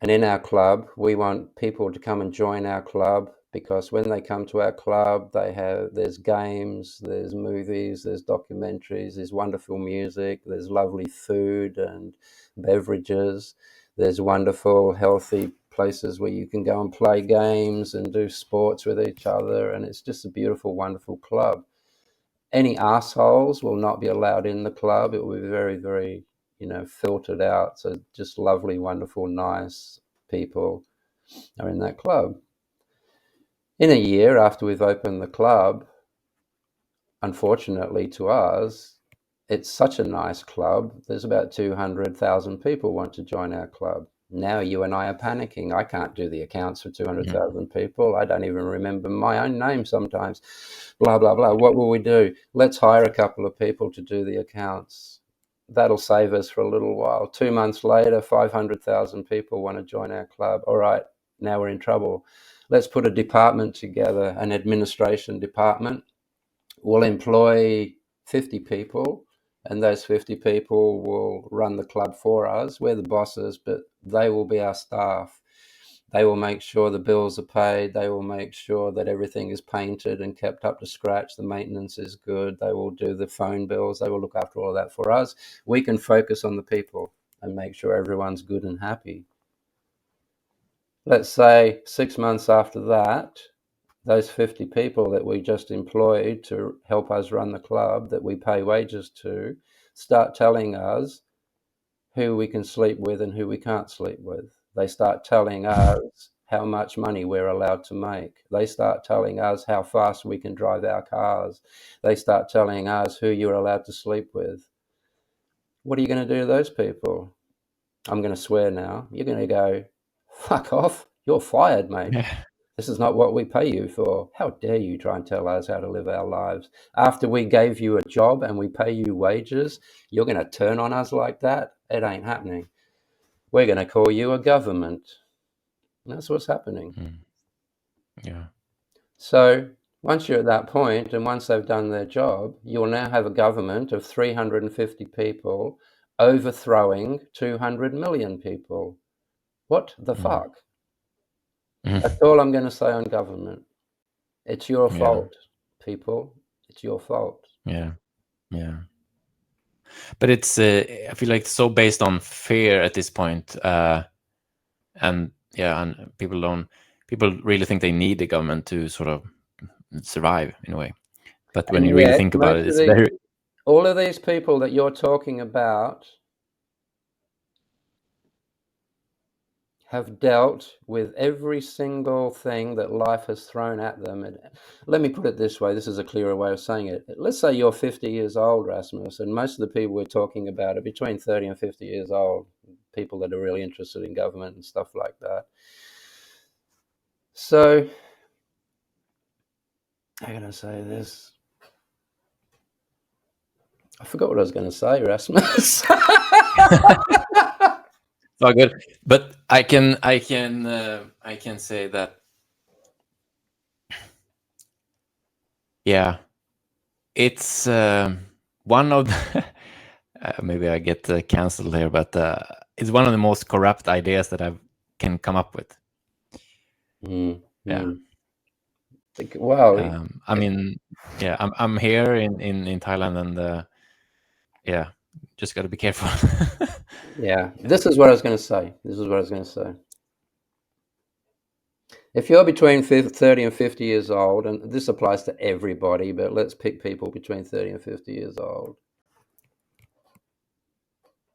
A: And in our club, we want people to come and join our club because when they come to our club, there's games, there's movies, there's documentaries, there's wonderful music, there's lovely food and beverages, there's wonderful, healthy places where you can go and play games and do sports with each other, and it's just a beautiful, wonderful club. Any assholes will not be allowed in the club. It will be very, very, filtered out. So just lovely, wonderful, nice people are in that club. In a year after we've opened the club, unfortunately to us, it's such a nice club. There's about 200,000 people want to join our club. Now you and I are panicking. I can't do the accounts for
B: Mm.
A: 200,000 people. I don't even remember my own name sometimes. Blah, blah, blah. What will we do? Let's hire a couple of people to do the accounts. That'll save us for a little while. 2 months later, 500,000 people want to join our club. All right, now we're in trouble. Let's put a department together, an administration department. We'll employ 50 people, and those 50 people will run the club for us. We're the bosses, but they will be our staff. They will make sure the bills are paid. They will make sure that everything is painted and kept up to scratch. The maintenance is good. They will do the phone bills. They will look after all of that for us. We can focus on the people and make sure everyone's good and happy. Let's say 6 months after that, those 50 people that we just employed to help us run the club, that we pay wages to, start telling us who we can sleep with and who we can't sleep with. They start telling us how much money we're allowed to make. They start telling us how fast we can drive our cars. They start telling us who you're allowed to sleep with. What are you going to do to those people? I'm going to swear now. You're going to go, fuck off. You're fired, mate.
B: Yeah,
A: This is not what we pay you for. How dare you try and tell us how to live our lives? After we gave you a job and we pay you wages, you're going to turn on us like that? It ain't happening. We're going to call you a government. And that's what's happening.
B: Yeah.
A: So once you're at that point, and once they've done their job, you'll now have a government of 350 people overthrowing 200 million people. What the fuck? That's all I'm going to say on government. It's your fault, people. It's your fault.
B: Yeah. But it's I feel like it's so based on fear at this point, and people really think they need the government to sort of survive in a way. But when
A: And
B: you really
A: yet,
B: think about it, it's very
A: all of these people that you're talking about have dealt with every single thing that life has thrown at them. And let me put it this way, this is a clearer way of saying it. Let's say you're 50 years old, Rasmus, and most of the people we're talking about are between 30 and 50 years old, people that are really interested in government and stuff like that. So, I'm going to say this. I forgot what I was going to say, Rasmus.
B: it's all good. But I can say that, yeah, it's one of the maybe I get cancelled here, but it's one of the most corrupt ideas that I can come up with. Yeah.
A: Wow.
B: I mean, yeah, I'm here in Thailand, and yeah, just got to be careful.
A: Yeah, this is what I was going to say. If you're between 30 and 50 years old, and this applies to everybody, but let's pick people between 30 and 50 years old.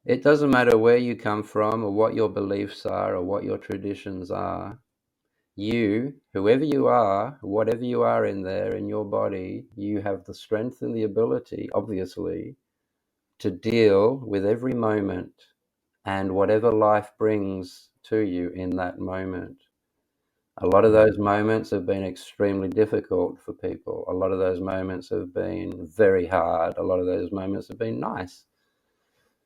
A: It doesn't matter where you come from or what your beliefs are or what your traditions are. You, whoever you are, whatever you are in there in your body, you have the strength and the ability, obviously, to deal with every moment and whatever life brings to you in that moment. A lot of those moments have been extremely difficult for people. A lot of those moments have been very hard. A lot of those moments have been nice.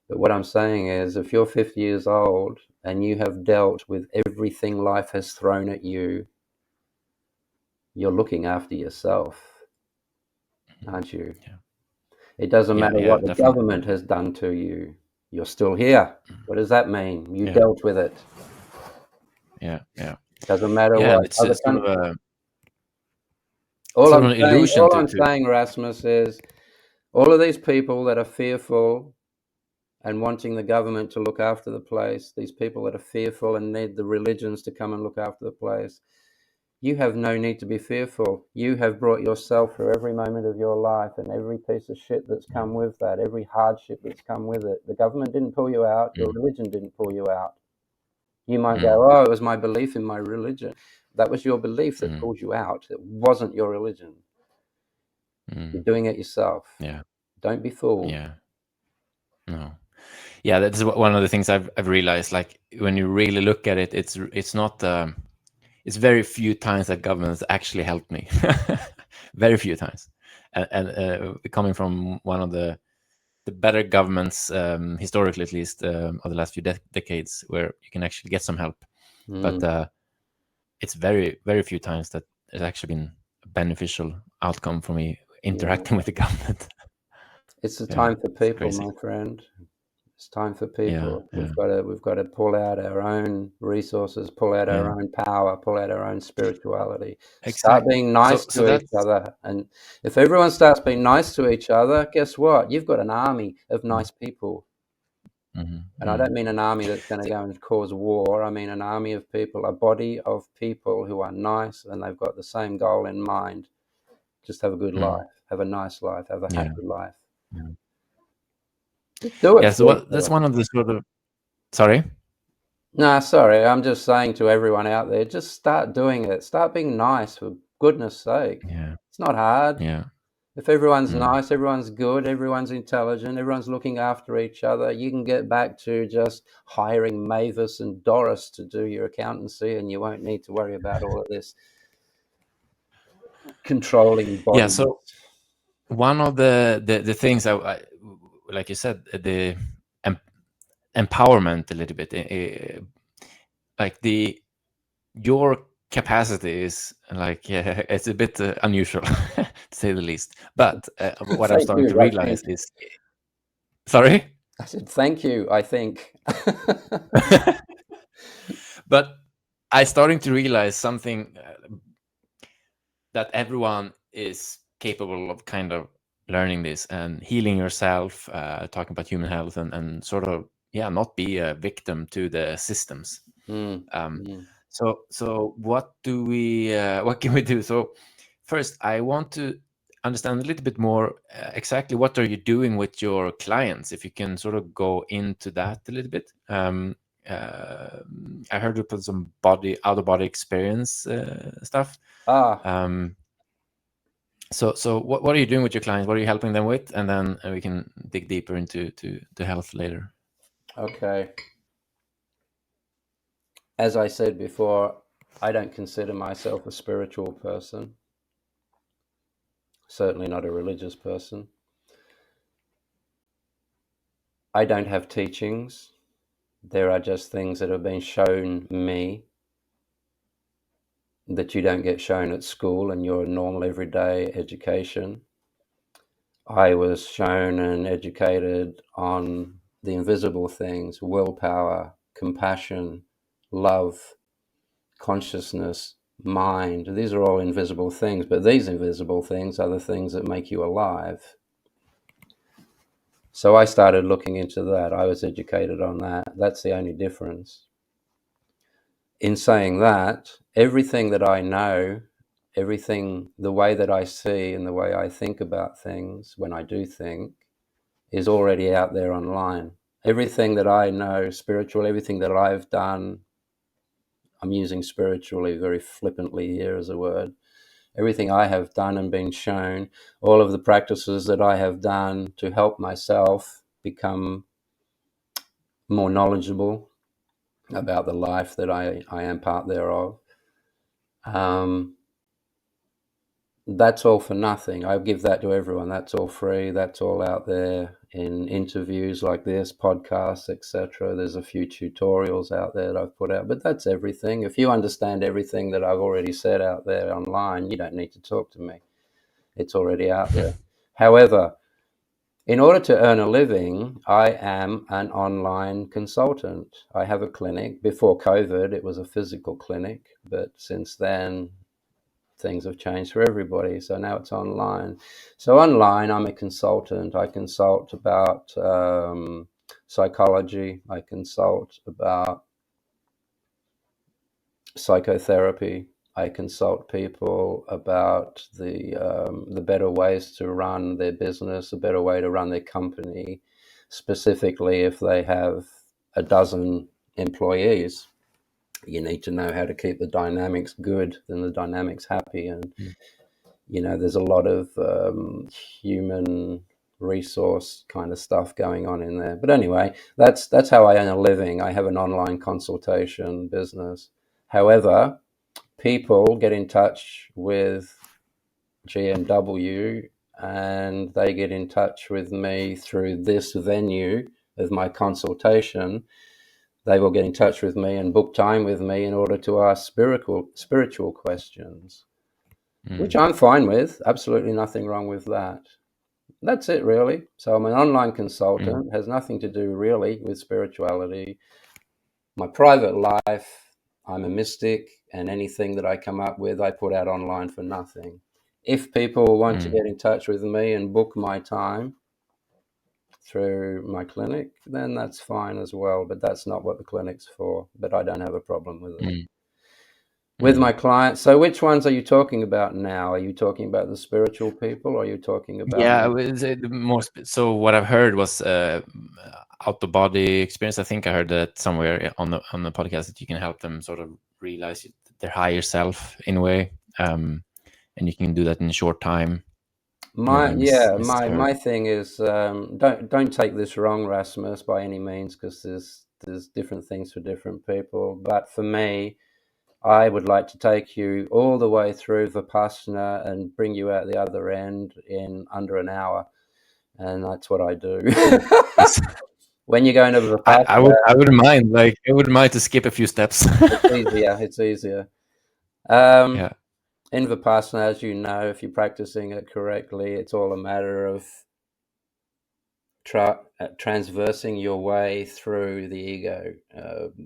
A: But what I'm saying is, if you're 50 years old and you have dealt with everything life has thrown at you, you're looking after yourself, aren't you?
B: Yeah.
A: It doesn't matter what the
B: definitely.
A: government has done to you. You're still here. What does that mean? You
B: Yeah.
A: dealt with it.
B: Yeah.
A: Doesn't matter
B: Yeah, and
A: what
B: it's
A: other
B: sort of
A: countries.
B: a an illusion
A: All
B: to
A: I'm saying, Rasmus, is all of these people that are fearful and wanting the government to look after the place, these people that are fearful and need the religions to come and look after the place, you have no need to be fearful. You have brought yourself through every moment of your life and every piece of shit that's come with that, every hardship that's come with it. The government didn't pull you out. Your religion didn't pull you out. You might go, oh, it was my belief in my religion. That was your belief that pulled you out. It wasn't your religion. You're doing it yourself.
B: Yeah.
A: Don't be fooled.
B: Yeah. No. Yeah, that's one of the things I've realized. Like when you really look at it, it's not. It's very few times that governments actually helped me. Very few times, and coming from one of the better governments, historically at least, of the last few decades, where you can actually get some help. But it's very, very few times that it's actually been a beneficial outcome for me interacting with the government.
A: It's a time for
B: It's
A: people,
B: crazy.
A: my friend. It's time for
B: Yeah.
A: people. We've got to pull out our own resources, pull out our own power, pull out our own spirituality. Start
B: Exactly.
A: being nice
B: So
A: to each
B: that's
A: other. And if everyone starts being nice to each other, guess what? You've got an army of nice people. And I don't mean an army that's going to go and cause war. I mean an army of people, a body of people who are nice and they've got the same goal in mind. Just have a good life, have a nice life, have a happy life. Just do it
B: So
A: for each
B: that's
A: other.
B: one of the sort of. Sorry.
A: No, sorry. I'm just saying to everyone out there, just start doing it. Start being nice for goodness sake.
B: Yeah.
A: It's not hard.
B: Yeah.
A: If everyone's nice, everyone's good, everyone's intelligent, everyone's looking after each other, you can get back to just hiring Mavis and Doris to do your accountancy, and you won't need to worry about all of this controlling
B: Yeah.
A: bodies.
B: So one of the things I like you said, the empowerment a little bit. Like your capacity is like it's a bit unusual to say the least. But what I'm
A: Thank
B: starting to
A: you. I
B: realize
A: think.
B: is, sorry.
A: I said thank you. I think.
B: But I starting to realize something that everyone is capable of kind of learning this and healing yourself, talking about human health, and sort of not be a victim to the systems.
A: Mm,
B: Um,
A: mm.
B: so what do we what can we do? So first, I want to understand a little bit more exactly what are you doing with your clients. If you can sort of go into that a little bit. I heard you put some out of body experience stuff. Um, so what are you doing with your clients? What are you helping them with? And then we can dig deeper into to health later.
A: Okay. As I said before, I don't consider myself a spiritual person. Certainly not a religious person. I don't have teachings. There are just things that have been shown me that you don't get shown at school in your normal everyday education. I was shown and educated on the invisible things: willpower, compassion, love, consciousness, mind. These are all invisible things, but these invisible things are the things that make you alive. So I started looking into that. I was educated on that. That's the only difference. In saying that, everything that I know, everything, the way that I see and the way I think about things when I do think, is already out there online. Everything that I know spiritual, everything that I've done, I'm using spiritually very flippantly here as a word. Everything I have done and been shown, all of the practices that I have done to help myself become more knowledgeable about the life that I am part thereof. That's all for nothing. I give that to everyone. That's all free. That's all out there in interviews like this, podcasts, etc. There's a few tutorials out there that I've put out, but that's everything. If you understand everything that I've already said out there online, you don't need to talk to me. It's already out there. However, in order to earn a living, I am an online consultant. I have a clinic. Before COVID, it was a physical clinic, but since then, things have changed for everybody. So now it's online. So online, I'm a consultant. I consult about psychology. I consult about psychotherapy. I consult people about the better ways to run their business, a better way to run their company, specifically if they have a dozen employees. You need to know how to keep the dynamics good and the dynamics happy. And, there's a lot of human resource kind of stuff going on in there. But anyway, that's how I earn a living. I have an online consultation business. However, people get in touch with GMW and they get in touch with me through this venue of my consultation. They will get in touch with me and book time with me in order to ask spiritual questions, which I'm fine with. Absolutely nothing wrong with that. That's it, really. So I'm an online consultant. Has nothing to do really with spirituality. My private life, I'm a mystic, and anything that I come up with, I put out online for nothing. If people want to get in touch with me and book my time through my clinic, then that's fine as well. But that's not what the clinic's for. But I don't have a problem with it. With my clients. So which ones are you talking about now? Are you talking about the spiritual people, or are you talking about
B: Yeah, I
A: me?
B: would say the so what I've heard was out of body experience. I think I heard that somewhere on the podcast that you can help them sort of realize their higher self in a way, and you can do that in a short time.
A: My thing is, don't take this wrong, Rasmus, by any means, because there's different things for different people. But for me, I would like to take you all the way through Vipassana and bring you out the other end in under an hour, and that's what I do. When you go into
B: I wouldn't mind. Like, I wouldn't mind to skip a few steps.
A: it's easier. It's easier.
B: Yeah.
A: In Vipassana, as you know, if you're practicing it correctly, it's all a matter of transversing your way through the ego,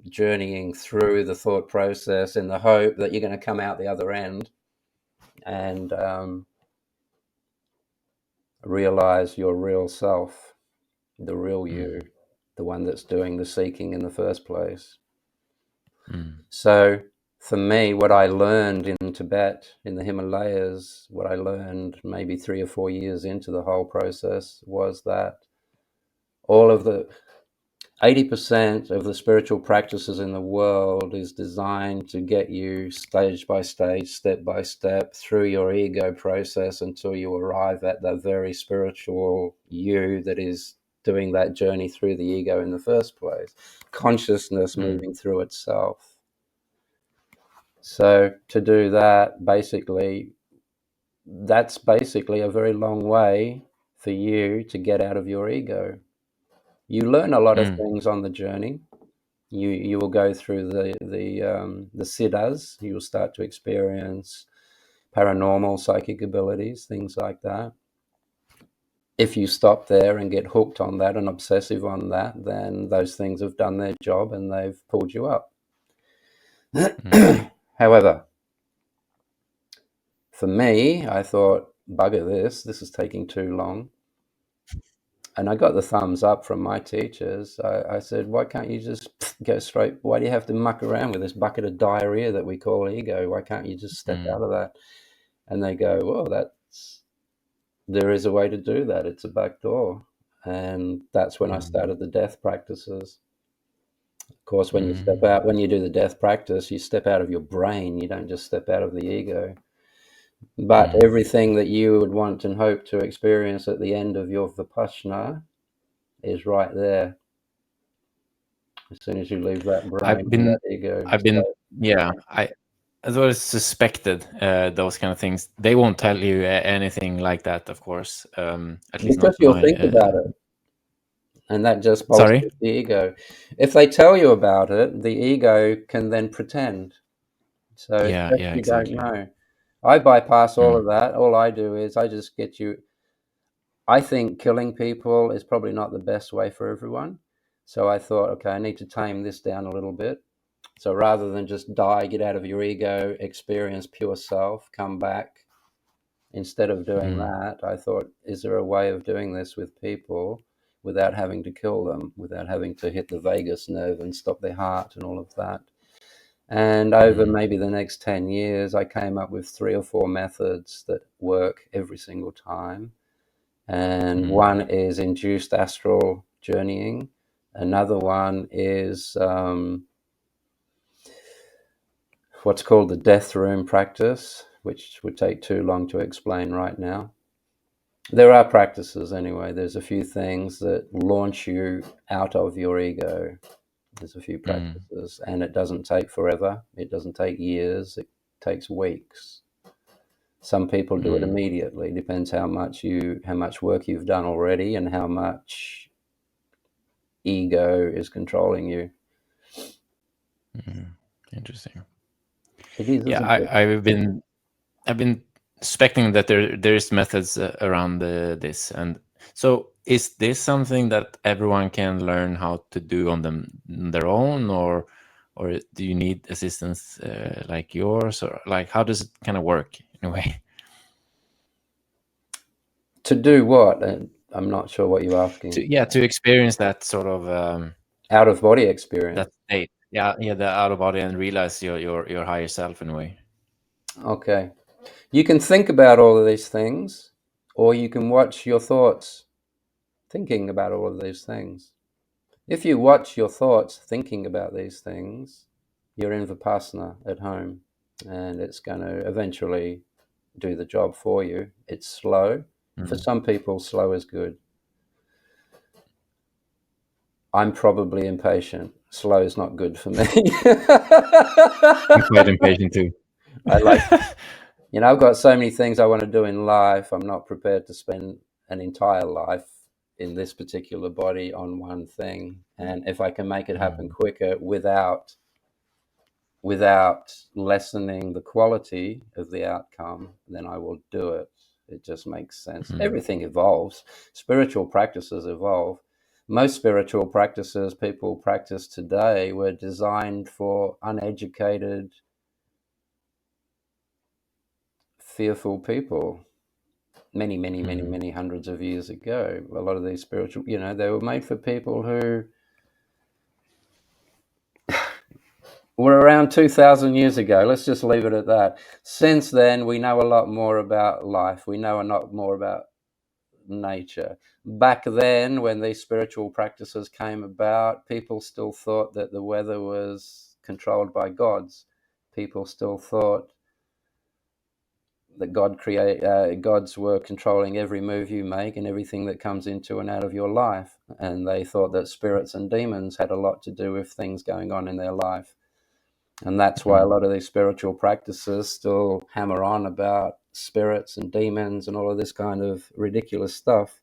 A: journeying through the thought process in the hope that you're going to come out the other end and realize your real self, the real you, the one that's doing the seeking in the first place. So for me, what I learned in Tibet, in the Himalayas, what I learned maybe 3 or 4 years into the whole process was that all of the 80% of the spiritual practices in the world is designed to get you stage by stage, step by step through your ego process until you arrive at the very spiritual you that is doing that journey through the ego in the first place. Consciousness moving through itself. So to do that, that's basically a very long way for you to get out of your ego. You learn a lot of things on the journey. You will go through the siddhas. You will start to experience paranormal psychic abilities, things like that. If you stop there and get hooked on that and obsessive on that, then those things have done their job and they've pulled you up. However, for me, I thought, bugger this is taking too long. And I got the thumbs up from my teachers. I said, why can't you just go straight? Why do you have to muck around with this bucket of diarrhea that we call ego? Why can't you just step out of that? And they go, well, there is a way to do that. It's a back door. And that's when I started the death practices. Of course, when you do the death practice, you step out of your brain. You don't just step out of the ego. But everything that you would want and hope to experience at the end of your Vipassana is right there. As soon as you leave that brain and that ego.
B: I always suspected those kind of things. They won't tell you anything like that, of course. At least
A: Because
B: not
A: you'll
B: my.
A: think about it. And that just
B: Sorry?
A: bolsters the ego. If they tell you about it, the ego can then pretend. So it's
B: Yeah,
A: best
B: yeah,
A: you don't
B: exactly.
A: know. I bypass all of that. All I do is I just get you. I think killing people is probably not the best way for everyone. So I thought, okay, I need to tame this down a little bit. So rather than just die, get out of your ego, experience pure self, come back, instead of doing that, I thought, is there a way of doing this with people without having to kill them, without having to hit the vagus nerve and stop their heart and all of that? And over maybe the next 10 years, I came up with 3 or 4 methods that work every single time. And one is induced astral journeying. Another one is what's called the death room practice, which would take too long to explain right now. There are practices anyway. There's a few things that launch you out of your ego. There's a few practices, and it doesn't take forever. It doesn't take years. It takes weeks. Some people do it immediately. Depends how much work you've done already and how much ego is controlling you.
B: Interesting.
A: It is,
B: Yeah,
A: isn't it?
B: I've been suspecting that there's methods around this, and so is this something that everyone can learn how to do on their own, or do you need assistance like yours, or like how does it kind of work in a way?
A: To do what? I'm not sure what you're asking.
B: To experience that sort of
A: Out of body experience.
B: that state, the out of body, and realize your higher self in a way.
A: Okay. You can think about all of these things, or you can watch your thoughts thinking about all of these things. If you watch your thoughts thinking about these things, you're in Vipassana at home, and it's going to eventually do the job for you. It's slow. For some people, slow is good. I'm probably impatient. Slow is not good for me.
B: I'm quite impatient too.
A: I like, I've got so many things I want to do in life. I'm not prepared to spend an entire life in this particular body on one thing. And if I can make it happen quicker without lessening the quality of the outcome, then I will do it. It just makes sense. Everything evolves. Spiritual practices evolve. Most spiritual practices people practice today were designed for uneducated, fearful people many hundreds of years ago. A lot of these spiritual, they were made for people who were around 2,000 years ago. Let's just leave it at that. Since then, we know a lot more about life. We know a lot more about nature. Back then, when these spiritual practices came about, people still thought that the weather was controlled by gods. People still thought that gods were controlling every move you make and everything that comes into and out of your life. And they thought that spirits and demons had a lot to do with things going on in their life. And that's why a lot of these spiritual practices still hammer on about spirits and demons and all of this kind of ridiculous stuff.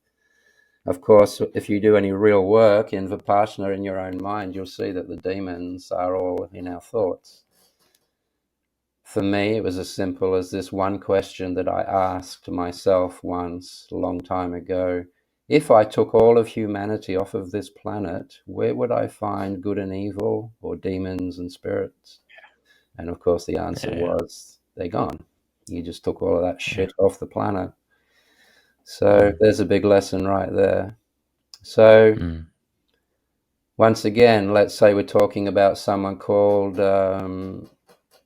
A: Of course, if you do any real work in Vipassana in your own mind, you'll see that the demons are all in our thoughts. For me, it was as simple as this one question that I asked myself once, a long time ago. If I took all of humanity off of this planet, where would I find good and evil, or demons and spirits? And of course, the answer was, they're gone. You just took all of that shit off the planet. So there's a big lesson right there. So once again, let's say we're talking about someone called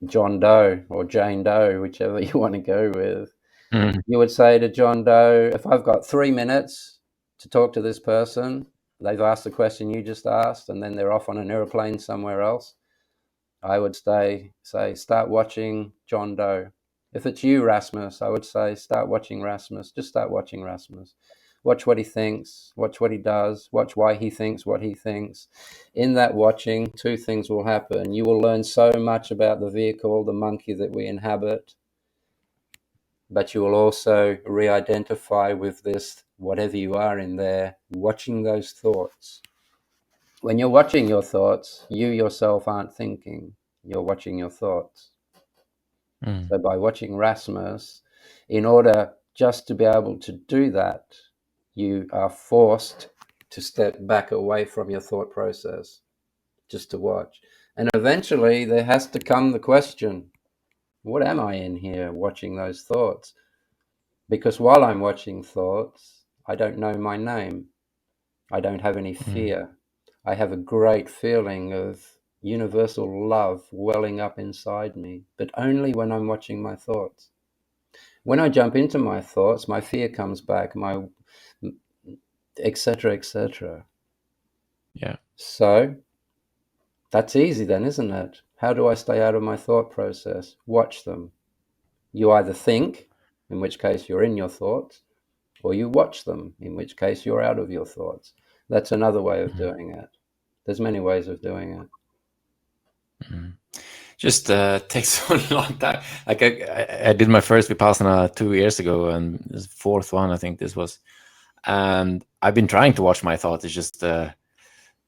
A: John Doe or Jane Doe, whichever you want to go with. You would say to John Doe, if I've got 3 minutes to talk to this person, they've asked the question you just asked, and then they're off on an airplane somewhere else, I would say, start watching John Doe. If it's you, Rasmus, I would say, start watching Rasmus. Just start watching Rasmus. Watch what he thinks, watch what he does, watch why he thinks what he thinks. In that watching, two things will happen. You will learn so much about the vehicle, the monkey that we inhabit, but you will also re-identify with this, whatever you are in there, watching those thoughts. When you're watching your thoughts, you yourself aren't thinking. You're watching your thoughts. So by watching Rasmus, in order just to be able to do that, you are forced to step back away from your thought process, just to watch. And eventually there has to come the question, what am I in here watching those thoughts? Because while I'm watching thoughts, I don't know my name. I don't have any fear. I have a great feeling of universal love welling up inside me, but only when I'm watching my thoughts. When I jump into my thoughts, my fear comes back, my etc., etc.
B: Yeah.
A: So that's easy then, isn't it? How do I stay out of my thought process? Watch them. You either think, in which case you're in your thoughts, or you watch them, in which case you're out of your thoughts. That's another way of doing it. There's many ways of doing it.
B: Just takes so long time. Like I did my first Vipassana 2 years ago, and this fourth one, I think this was. And I've been trying to watch my thoughts. It's just
A: Do it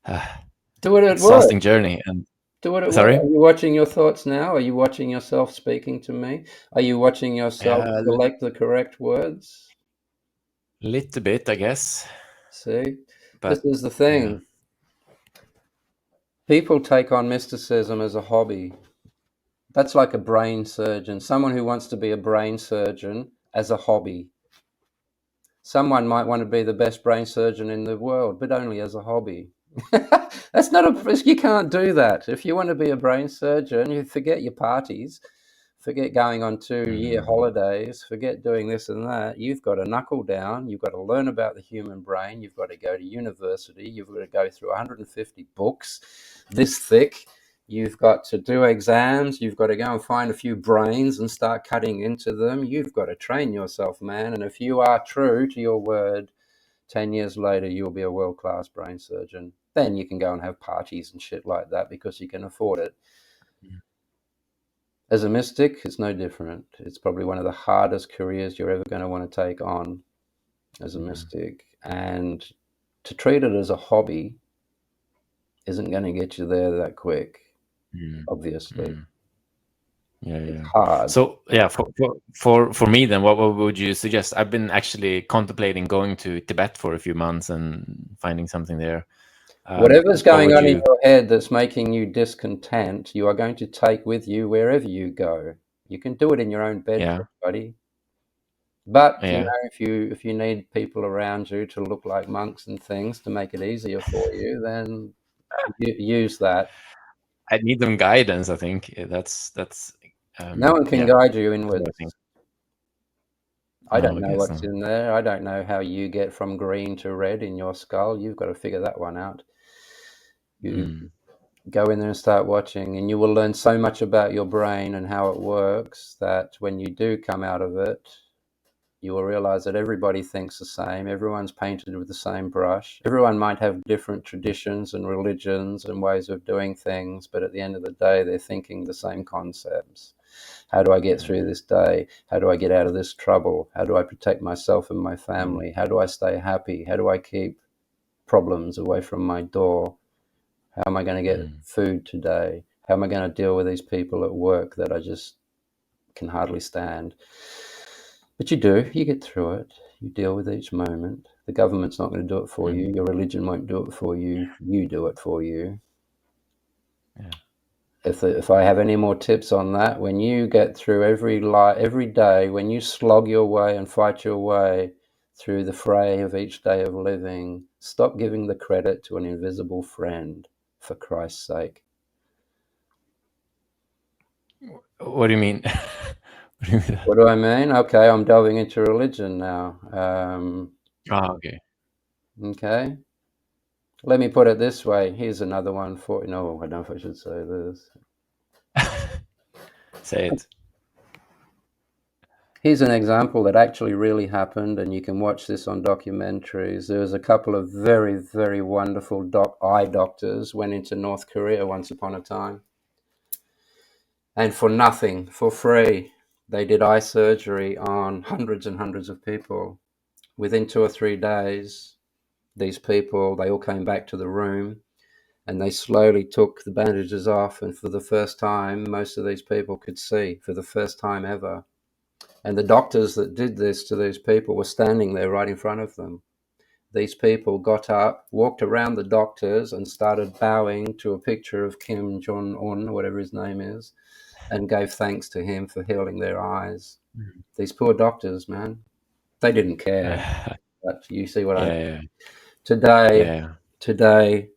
A: at work.
B: exhausting journey. And
A: Do it at
B: sorry,
A: work. Are you watching your thoughts now? Are you watching yourself speaking to me? Are you watching yourself select the correct words?
B: little bit, I guess.
A: See, this
B: But
A: is the thing.
B: yeah.
A: People take on mysticism as a hobby. That's like a brain surgeon, someone who wants to be a brain surgeon as a hobby. Someone might want to be the best brain surgeon in the world, but only as a hobby. That's not a, you can't do that. If you want to be a brain surgeon, you forget your parties, forget going on 2-year holidays, forget doing this and that. You've got to knuckle down. You've got to learn about the human brain. You've got to go to university. You've got to go through 150 books this thick. You've got to do exams. You've got to go and find a few brains and start cutting into them. You've got to train yourself, man. And if you are true to your word, 10 years later, you'll be a world-class brain surgeon. Then you can go and have parties and shit like that because you can afford it. As a mystic, it's no different. It's probably one of the hardest careers you're ever going to want to take on as a mystic. And To treat it as a hobby isn't going to get you there that quick, obviously.
B: Yeah,
A: It's
B: yeah.
A: hard.
B: So yeah, for me then, what would you suggest? I've been actually contemplating going to Tibet for a few months and finding something there.
A: Whatever's
B: What
A: going
B: would
A: on in
B: you?
A: your head that's making you discontent, you are going to take with you wherever you go. You can do it in your own
B: Yeah,
A: bedroom, buddy. But
B: yeah.
A: if you need people around you to look like monks and things to make it easier for you, then use that.
B: I need some guidance. I think that's
A: No one can
B: yeah.
A: guide you
B: That's what I
A: inwards.
B: think.
A: I
B: No,
A: don't
B: I
A: know
B: guess
A: what's
B: not.
A: in there. I don't know how you get from green to red in your skull. You've got to figure that one out. You go in there and start watching, and you will learn so much about your brain and how it works that when you do come out of it, you will realize that everybody thinks the same. Everyone's painted with the same brush. Everyone might have different traditions and religions and ways of doing things, but at the end of the day, they're thinking the same concepts. How do I get through this day? How do I get out of this trouble? How do I protect myself and my family? How do I stay happy? How do I keep problems away from my door? How am I going to get food today? How am I going to deal with these people at work that I just can hardly stand? But you do, you get through it. You deal with each moment. The government's not going to do it for you. Your religion won't do it for you. You do it for you.
B: Yeah.
A: If I have any more tips on that, when you get through every day, when you slog your way and fight your way through the fray of each day of living, stop giving the credit to an invisible friend, for Christ's sake.
B: What do you mean? What do you mean?
A: What do I mean? Okay, I'm delving into religion now.
B: Okay.
A: Okay. Let me put it this way. Here's another one for, no, I don't know if I should say this.
B: Say it.
A: Here's an example that actually really happened, and you can watch this on documentaries. There was a couple of very, very wonderful eye doctors went into North Korea once upon a time. And for nothing, for free, they did eye surgery on hundreds and hundreds of people. Within 2 or 3 days, these people, they all came back to the room, and they slowly took the bandages off, and for the first time, most of these people could see for the first time ever. And the doctors that did this to these people were standing there right in front of them. These people got up, walked around the doctors, and started bowing to a picture of Kim Jong-un, whatever his name is, and gave thanks to him for healing their eyes. These poor doctors, man, they didn't care.
B: Yeah,
A: But you see what I mean?
B: yeah,
A: Today,
B: yeah.
A: today,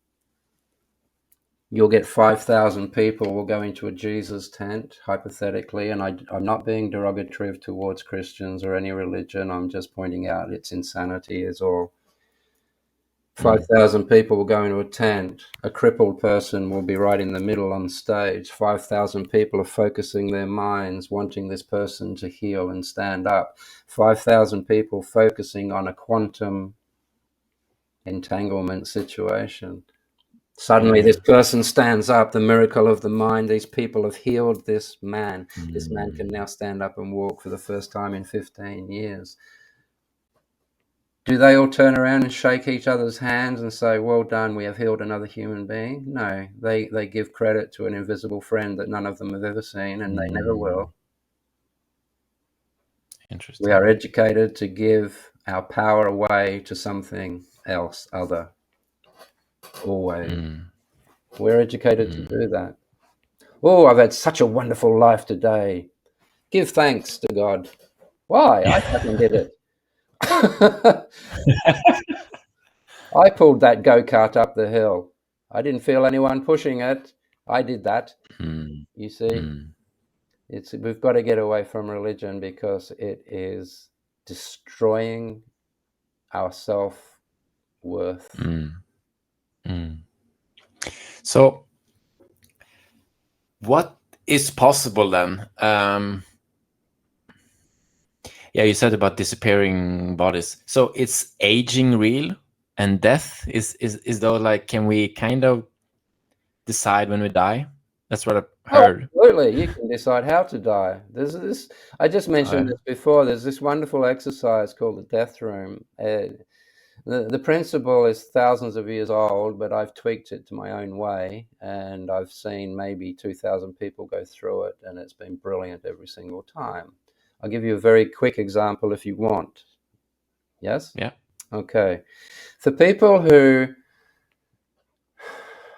A: you'll get 5,000 people will go into a Jesus tent, hypothetically, and I'm not being derogatory towards Christians or any religion. I'm just pointing out its insanity is all. 5,000 people will go into a tent. A crippled person will be right in the middle on stage. 5,000 people are focusing their minds, wanting this person to heal and stand up. 5,000 people focusing on a quantum entanglement situation. Suddenly,
B: Yeah.
A: this person stands up, the miracle of the mind. These people have healed this man. This man can now stand up and walk for the first time in 15 years. Do they all turn around and shake each other's hands and say, well done, we have healed another human being? No, they give credit to an invisible friend that none of them have ever seen, and they never will. We are
B: Interesting.
A: educated to give our power away to something else, other, always. We're educated to do that. Oh, I've had such a wonderful life today. Give thanks to God. Why? I fucking did it. I pulled that go-kart up the hill. I didn't feel anyone pushing it. I did that.
B: Mm,
A: You see,
B: mm,
A: we've got to get away from religion because it is destroying our self-worth.
B: mm, mm. So, what is possible then? Yeah, you said about disappearing bodies. So it's aging real, and death is though, like, can we kind of decide when we die? That's what I've
A: Oh,
B: heard.
A: absolutely. You can decide how to die. There's this, I just mentioned
B: Uh,
A: this before. There's this wonderful exercise called the death room. The principle is thousands of years old, but I've tweaked it to my own way, and I've seen maybe 2,000 people go through it, and it's been brilliant every single time. I'll give you a very quick example if you want. Yes?
B: Yeah.
A: Okay. For people who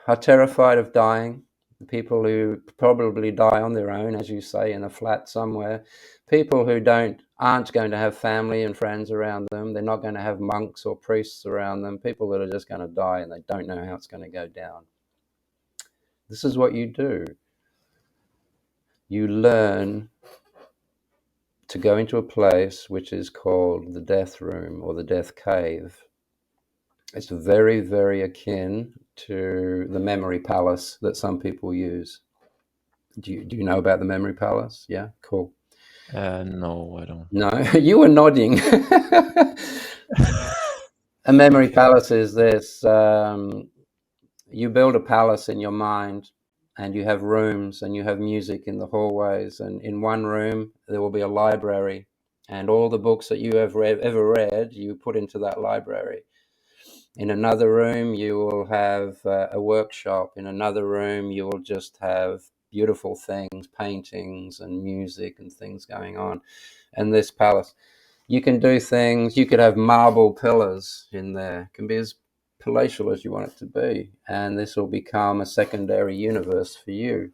A: are terrified of dying, people who probably die on their own, as you say, in a flat somewhere, people who aren't going to have family and friends around them, they're not going to have monks or priests around them, people that are just going to die and they don't know how it's going to go down. This is what you do. You learn to go into a place which is called the death room or the death cave. It's very, very akin to the memory palace that some people use. Do you know about the memory palace? Yeah, cool.
B: No, I don't.
A: No, you were nodding. A memory palace is this: you build a palace in your mind, and you have rooms, and you have music in the hallways, and in one room there will be a library, and all the books that you have ever read, you put into that library. In another room, you will have a workshop. In another room, you will just have beautiful things, paintings and music and things going on. And this palace, you can do things. You could have marble pillars in there. It can be as palatial as you want it to be. And this will become a secondary universe for you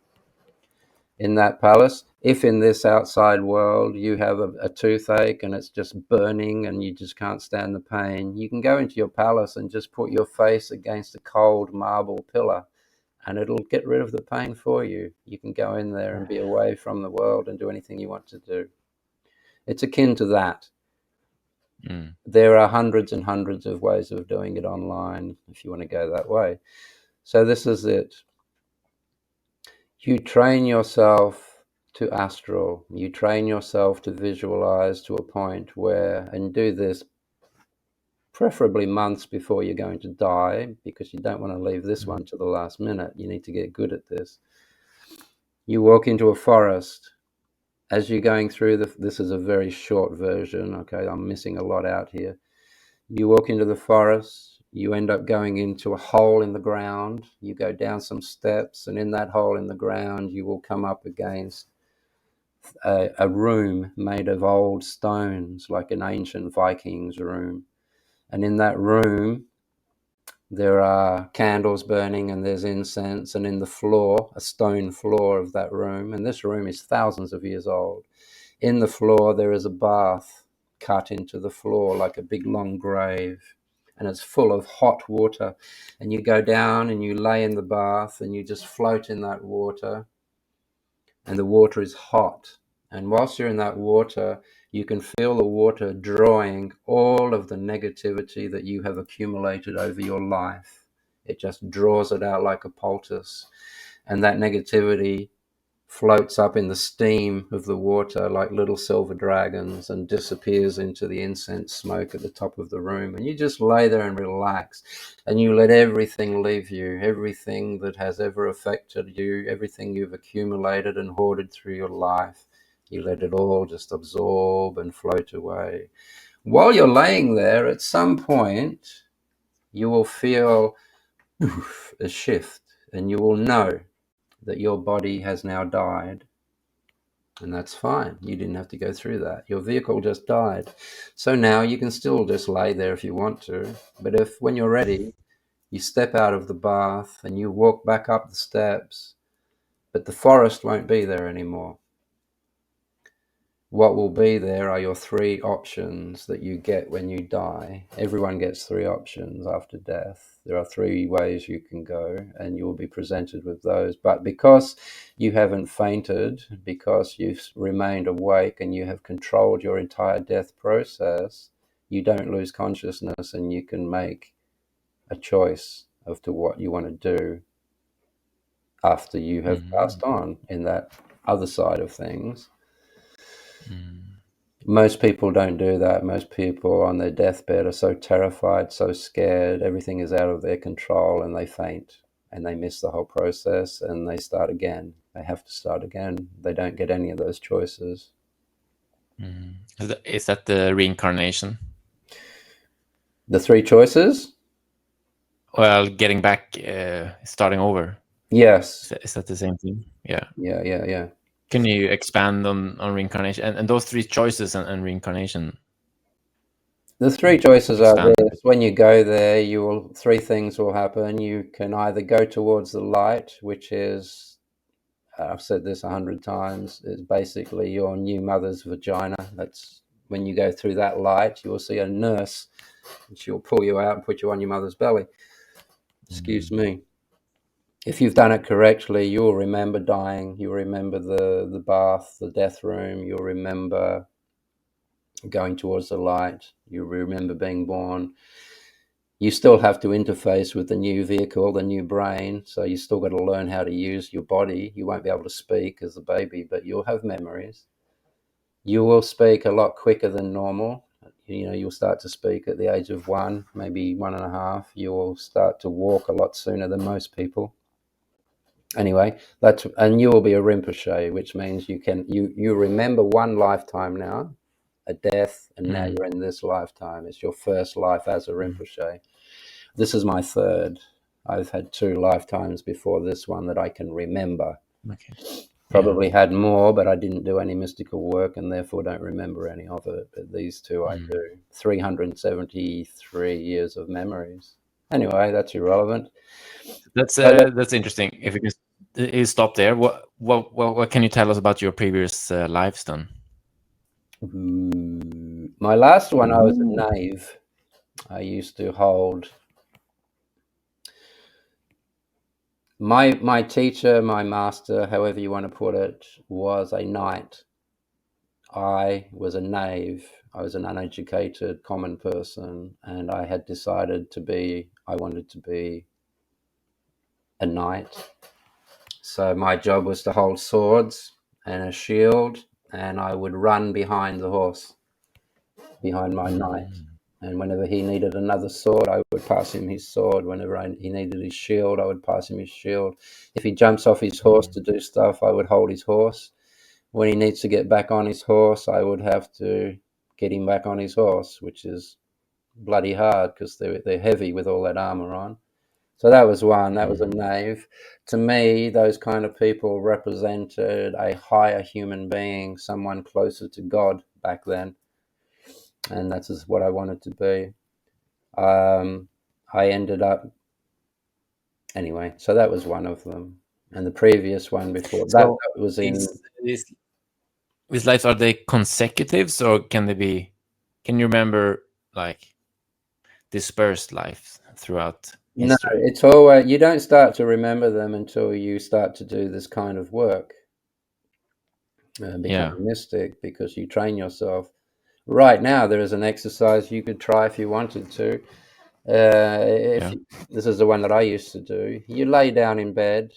A: in that palace. If in this outside world you have a toothache and it's just burning and you just can't stand the pain, you can go into your palace and just put your face against a cold marble pillar and it'll get rid of the pain for you. You can go in there and be away from the world and do anything you want to do. It's akin to that. There are hundreds and hundreds of ways of doing it online if you want to go that way. So this is it. You train yourself to astral. You train yourself to visualize to a point where, and do this preferably months before you're going to die, because you don't want to leave this one to the last minute. You need to get good at this. You walk into a forest. As you're going through this is a very short version. Okay, I'm missing a lot out here. You walk into the forest, you end up going into a hole in the ground, you go down some steps, and in that hole in the ground, you will come up against a room made of old stones, like an ancient Viking's room. And in that room, there are candles burning and there's incense, and in the floor, a stone floor of that room, and this room is thousands of years old. In the floor, there is a bath cut into the floor like a big long grave, and it's full of hot water. And you go down and you lay in the bath and you just float in that water, and the water is hot. And whilst you're in that water, you can feel the water drawing all of the negativity that you have accumulated over your life. It just draws it out like a poultice. And that negativity floats up in the steam of the water like little silver dragons and disappears into the incense smoke at the top of the room. And you just lay there and relax, and you let everything leave you, everything that has ever affected you, everything you've accumulated and hoarded through your life. You let it all just absorb and float away. While you're laying there, at some point, you will feel a shift, and you will know that your body has now died. And that's fine. You didn't have to go through that. Your vehicle just died. So now you can still just lay there if you want to. But if, when you're ready, you step out of the bath and you walk back up the steps, but the forest won't be there anymore. What will be there are your three options that you get when you die. Everyone gets three options after death. There are three ways you can go, and you will be presented with those. But because you haven't fainted, because you've remained awake and you have controlled your entire death process, you don't lose consciousness, and you can make a choice as to what you want to do after you have passed on in that other side of things. Most people don't do that. Most people on their deathbed are so terrified, so scared, everything is out of their control, and they faint and they miss the whole process and they start again. They have to start again. They don't get any of those choices.
B: Is that the reincarnation?
A: The three choices?
B: Well, getting back, starting over.
A: Yes.
B: Is that the same thing? Yeah.
A: Yeah.
B: Can you expand on reincarnation and those three choices and reincarnation?
A: The three choices are
B: Expand a
A: this.
B: bit.
A: When you go there, three things will happen. You can either go towards the light, which is, I've said this 100 times, is basically your new mother's vagina. That's when you go through that light, you will see a nurse, and she'll pull you out and put you on your mother's belly. Excuse me. If you've done it correctly, you'll remember dying. You'll remember the bath, the death room. You'll remember going towards the light. You remember being born. You still have to interface with the new vehicle, the new brain. So you still got to learn how to use your body. You won't be able to speak as a baby, but you'll have memories. You will speak a lot quicker than normal. You'll start to speak at the age of 1, maybe 1.5. You will start to walk a lot sooner than most people. Anyway, and you will be a Rinpoche, which means you remember one lifetime now, a death, and now you're in this lifetime. It's your first life as a Rinpoche. This is my third. I've had 2 lifetimes before this one that I can remember.
B: Okay.
A: Probably had more, but I didn't do any mystical work and therefore don't remember any of it. But these 2 I do. 373 years of memories. Anyway, that's irrelevant.
B: That's interesting. If you can stop there, what can you tell us about your previous lives then?
A: My last one, I was a knave. I used to hold my teacher, my master, however you want to put it, was a knight. I was a knave. I was an uneducated common person, and I had decided I wanted to be a knight. So my job was to hold swords and a shield, and I would run behind the horse, behind my knight. And whenever he needed another sword, I would pass him his sword. Whenever he needed his shield, I would pass him his shield. If he jumps off his horse to do stuff, I would hold his horse. When he needs to get back on his horse, I would have to get him back on his horse, which is bloody hard because they're heavy with all that armor on. So that was one. That was a knave. To me, those kind of people represented a higher human being, someone closer to God back then. And that's just what I wanted to be. I ended up anyway. So that was one of them, and the previous one before that,
B: So
A: that was in.
B: these lives, are they consecutives or can they be? Can you remember like dispersed lives throughout
A: No,
B: history?
A: it's always you don't start to remember them until you start to do this kind of work, become
B: Yeah.
A: a mystic, because you train yourself. Right now, there is an exercise you could try if you wanted to. If
B: Yeah.
A: this is the one that I used to do, you lay down in bed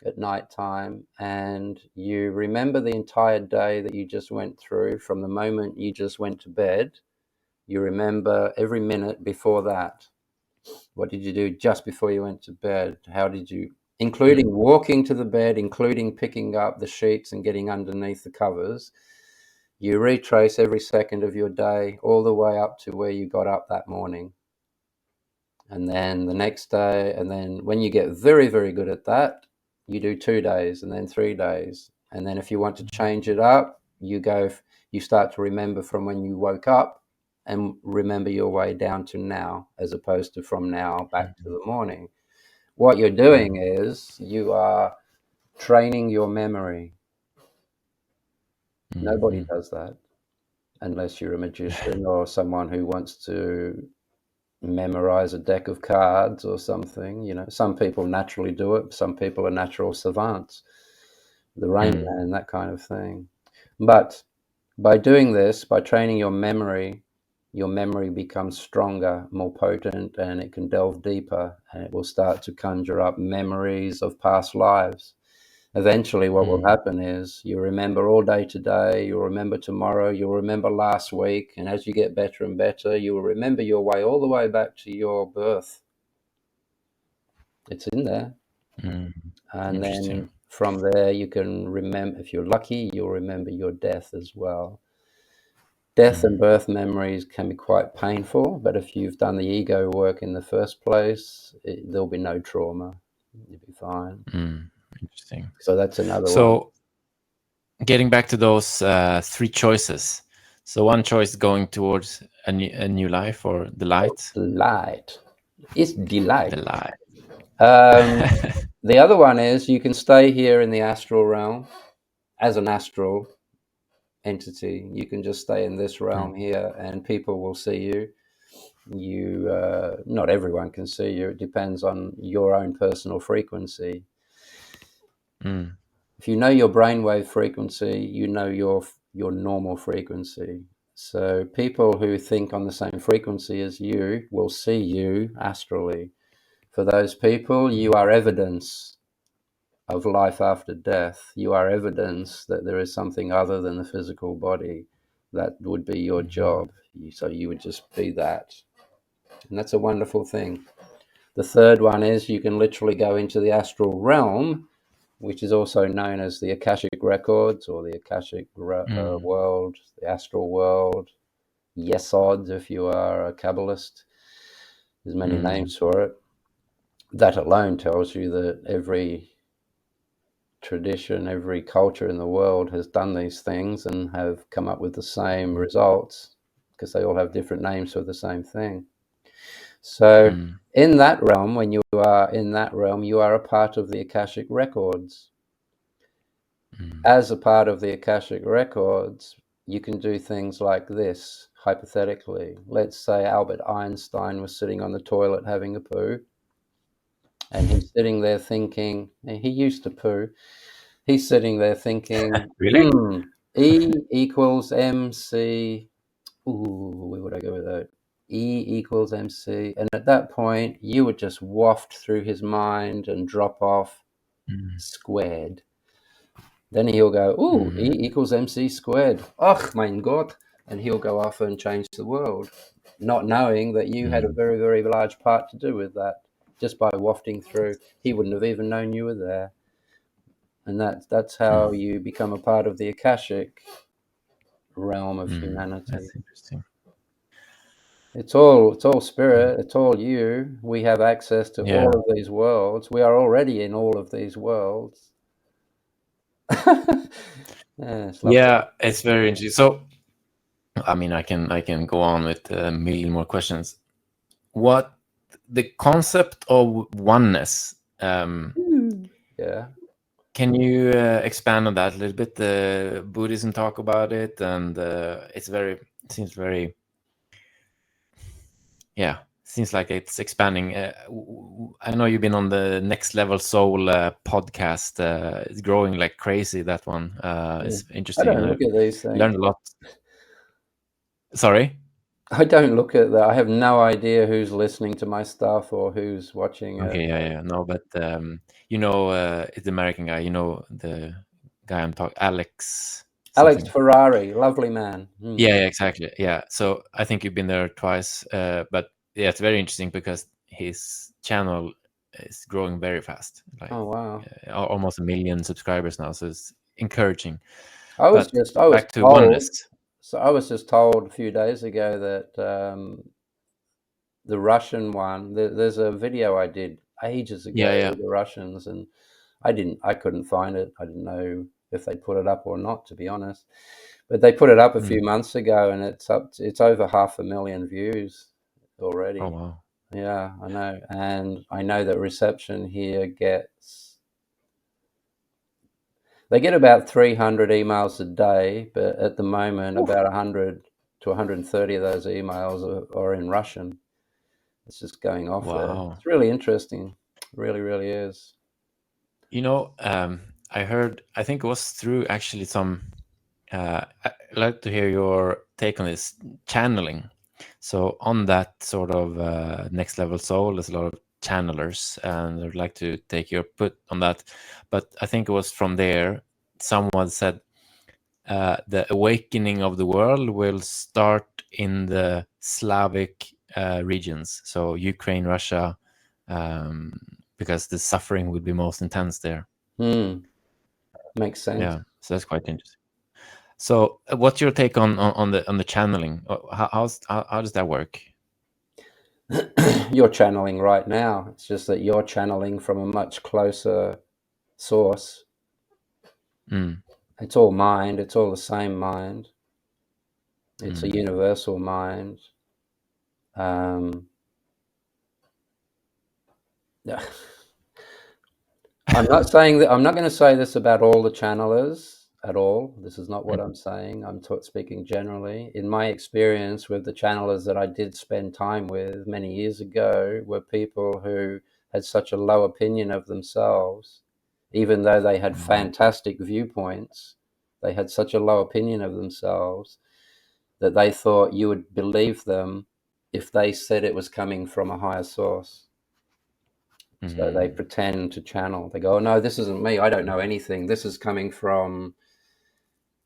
A: at night time and you remember the entire day that you just went through from the moment you just went to bed. You remember every minute before that. What did you do just before you went to bed? How did you, including walking to the bed, including picking up the sheets and getting underneath the covers? You retrace every second of your day all the way up to where you got up that morning. And then the next day, and then when you get very, very good at that, you do 2 days and then 3 days. And then if you want to change it up, you start to remember from when you woke up and remember your way down to now, as opposed to from now back to the morning. What you're doing is you are training your memory. Nobody does that unless you're a magician or someone who wants to memorize a deck of cards or something. Some people naturally do it. Some people are natural savants, the Rain Man, that kind of thing. But by doing this, by training your memory becomes stronger, more potent, and it can delve deeper, and it will start to conjure up memories of past lives. Eventually, what will happen is you remember all day today, you'll remember tomorrow, you'll remember last week, and as you get better and better, you will remember your way all the way back to your birth. It's in there. And
B: Interesting.
A: then from there, you can remember, if you're lucky, you'll remember your death as well. Death and birth memories can be quite painful, but if you've done the ego work in the first place, there'll be no trauma. You'll be fine.
B: Interesting.
A: So that's another one.
B: So getting back to those 3 choices. So one choice going towards a new life, or the light.
A: Light. It's delight.
B: The light.
A: The other one is you can stay here in the astral realm as an astral entity. You can just stay in this realm here, and people will see you. Not everyone can see you. It depends on your own personal frequency. If you know your brainwave frequency, you know your normal frequency. So people who think on the same frequency as you will see you astrally. For those people, you are evidence of life after death. You are evidence that there is something other than the physical body. That would be your job. So you would just be that. And that's a wonderful thing. The third one is you can literally go into the astral realm, which is also known as the Akashic Records or the Akashic world, the astral world, Yesod, if you are a Kabbalist. There's many names for it. That alone tells you that every tradition, every culture in the world has done these things and have come up with the same results, because they all have different names for the same thing. So in that realm, when you are in that realm, you are a part of the Akashic Records. As a part of the Akashic Records, you can do things like this, hypothetically. Let's say Albert Einstein was sitting on the toilet having a poo, and he's sitting there thinking, he used to poo, he's sitting there thinking,
B: Really?
A: E equals MC, where would I go with that? E equals MC. And at that point, you would just waft through his mind and drop off squared. Then he'll go, E equals MC squared. Ach, mein Gott. And he'll go off and change the world, not knowing that you had a very, very large part to do with that. Just by wafting through, he wouldn't have even known you were there. And that's how you become a part of the Akashic realm of humanity.
B: That's interesting.
A: It's all spirit. It's all you. We have access to all of these worlds. We are already in all of these worlds.
B: It's very interesting. So, I mean, I can go on with a million more questions. What the concept of oneness? Can you expand on that a little bit? Buddhism talk about it, and seems like it's expanding. I know you've been on the Next Level Soul podcast. It's growing like crazy. That one is interesting.
A: I don't look at these things.
B: Learned a lot. Sorry?
A: I don't look at that. I have no idea who's listening to my stuff or who's watching it.
B: Okay, no, but it's the American guy. You know the guy I'm talking, Alex.
A: Alex Ferrari, lovely man.
B: Yeah, exactly. Yeah, so I think you've been there twice, but yeah, it's very interesting because his channel is growing very fast. Like,
A: oh wow,
B: almost 1 million subscribers now. So it's encouraging.
A: I was
B: back to oneness.
A: So I was just told a few days ago that the Russian one. There's a video I did ages ago with the Russians, and I couldn't find it. I didn't know if they put it up or not, to be honest. But they put it up a few months ago, and it's over 500,000 views already.
B: Oh wow!
A: Yeah, I know, and I know that reception here they get about 300 emails a day, but at the moment, about 100 to 130 of those emails are in Russian. It's just going off there. It's really interesting. It really, really is.
B: I heard, I think it was through actually some, I'd like to hear your take on this, channeling. So on that sort of Next Level Soul, there's a lot of channelers, and I'd like to take your put on that. But I think it was from there, someone said, the awakening of the world will start in the Slavic regions, so Ukraine, Russia, because the suffering would be most intense there.
A: Makes sense.
B: Yeah, so that's quite interesting. So, what's your take on the channeling? How does that work?
A: You're channeling right now. It's just that you're channeling from a much closer source.
B: Mm,
A: It's all mind. It's all the same mind. It's a
B: mm,
A: universal mind. Um, I'm not saying that. I'm not going to say this about all the channelers at all. This is not what
B: mm,
A: I'm saying. I'm speaking generally. In my experience with the channelers that I did spend time with many years ago, were people who had such a low opinion of themselves, even though they had
B: mm,
A: fantastic viewpoints. They had such a low opinion of themselves that they thought you would believe them if they said it was coming from a higher source. So they
B: mm,
A: pretend to channel. They go, "Oh no, this isn't me. I don't know anything. This is coming from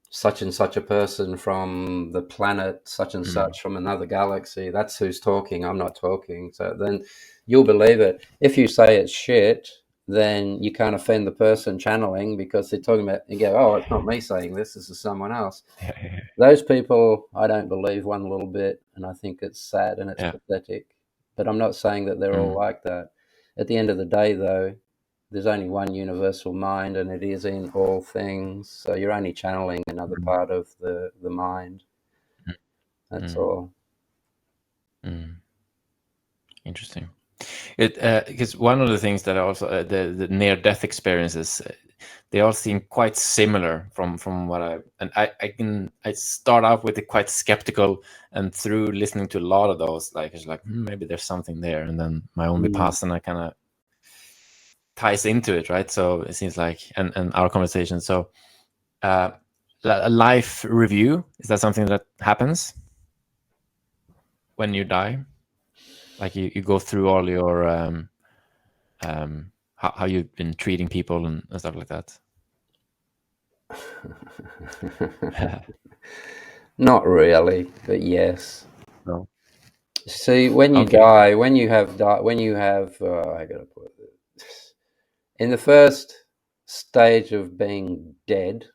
A: such and such a person from the planet such and
B: mm,
A: such from another galaxy. That's who's talking. I'm not talking." So then you'll believe it. If you say it's shit, then you can't offend the person channeling because they're talking about, you go, "Oh, it's not me saying this. This is someone else."
B: yeah, yeah,
A: Those people, I don't believe one little bit, and I think it's sad and it's
B: yeah,
A: pathetic. But I'm not saying that they're all
B: mm,
A: like that. At the end of the day, though, there's only one universal mind, and it is in all things. So you're only channeling another
B: mm,
A: part of the mind. That's
B: mm,
A: all.
B: mm. Interesting. It because one of the things that I also the near death experiences, they all seem quite similar from what I start off with it quite skeptical, and through listening to a lot of those, like it's like maybe there's something there, and then my own
A: Mm.
B: vipassana kind of ties into it, right? So it seems like, and our conversation. So uh, a life review, is that something that happens when you die? Like you go through all your how you've been treating people and stuff like that.
A: Not really, but yes.
B: No.
A: See, when you
B: Okay.
A: die, when you have, I gotta put this, in the first stage of being dead,